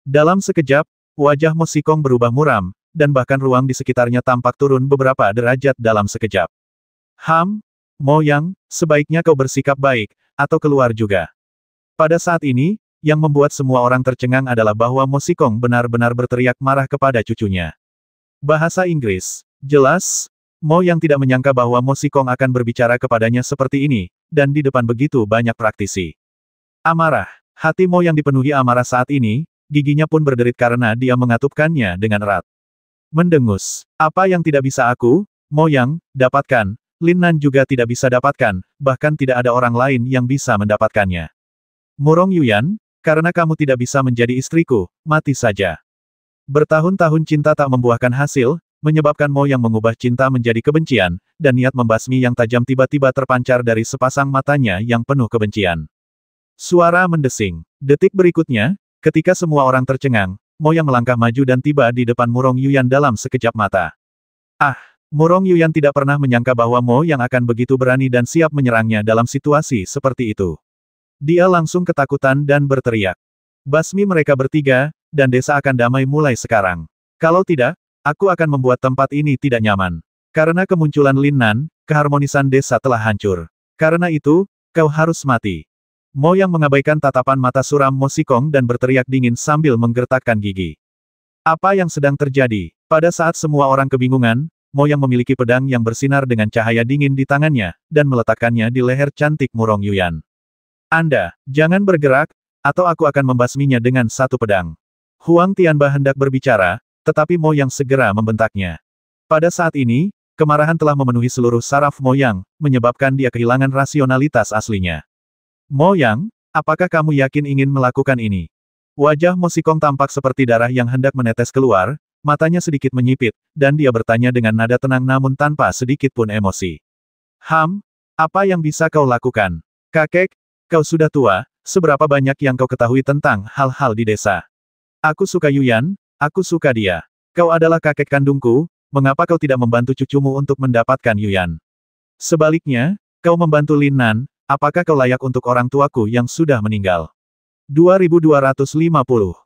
Dalam sekejap, wajah Mo Xikong berubah muram, dan bahkan ruang di sekitarnya tampak turun beberapa derajat dalam sekejap. Moyang, sebaiknya kau bersikap baik, atau keluar juga. Pada saat ini, yang membuat semua orang tercengang adalah bahwa Mo Xikong benar-benar berteriak marah kepada cucunya. Bahasa Inggris. Jelas, Moyang tidak menyangka bahwa Mo Xikong akan berbicara kepadanya seperti ini, dan di depan begitu banyak praktisi. Amarah. Hati Moyang dipenuhi amarah saat ini, giginya pun berderit karena dia mengatupkannya dengan erat. Mendengus. Apa yang tidak bisa aku, Moyang, dapatkan, Lin Nan juga tidak bisa dapatkan, bahkan tidak ada orang lain yang bisa mendapatkannya. Murong Yuyan, karena kamu tidak bisa menjadi istriku, mati saja. Bertahun-tahun cinta tak membuahkan hasil, menyebabkan Moyang mengubah cinta menjadi kebencian, dan niat membasmi yang tajam tiba-tiba terpancar dari sepasang matanya yang penuh kebencian. Suara mendesing. Detik berikutnya, ketika semua orang tercengang, Moyang melangkah maju dan tiba di depan Murong Yuyan dalam sekejap mata. Murong Yuyan tidak pernah menyangka bahwa Moyang akan begitu berani dan siap menyerangnya dalam situasi seperti itu. Dia langsung ketakutan dan berteriak. Basmi mereka bertiga, dan desa akan damai mulai sekarang. Kalau tidak, aku akan membuat tempat ini tidak nyaman. Karena kemunculan Lin Nan, keharmonisan desa telah hancur. Karena itu, kau harus mati. Moyang mengabaikan tatapan mata suram Mo Xikong dan berteriak dingin sambil menggertakkan gigi. Apa yang sedang terjadi? Pada saat semua orang kebingungan, Moyang memiliki pedang yang bersinar dengan cahaya dingin di tangannya, dan meletakkannya di leher cantik Murong Yuyan. Anda, jangan bergerak, atau aku akan membasminya dengan satu pedang. Huang Tianba hendak berbicara, tetapi Moyang segera membentaknya. Pada saat ini, kemarahan telah memenuhi seluruh saraf Moyang, menyebabkan dia kehilangan rasionalitas aslinya. Moyang, apakah kamu yakin ingin melakukan ini? Wajah Mo Xikong tampak seperti darah yang hendak menetes keluar, matanya sedikit menyipit, dan dia bertanya dengan nada tenang namun tanpa sedikit pun emosi. Apa yang bisa kau lakukan? Kakek, kau sudah tua, seberapa banyak yang kau ketahui tentang hal-hal di desa? Aku suka Yuyan, aku suka dia. Kau adalah kakek kandungku, mengapa kau tidak membantu cucumu untuk mendapatkan Yuyan? Sebaliknya, kau membantu Lin Nan, apakah kau layak untuk orang tuaku yang sudah meninggal? 2250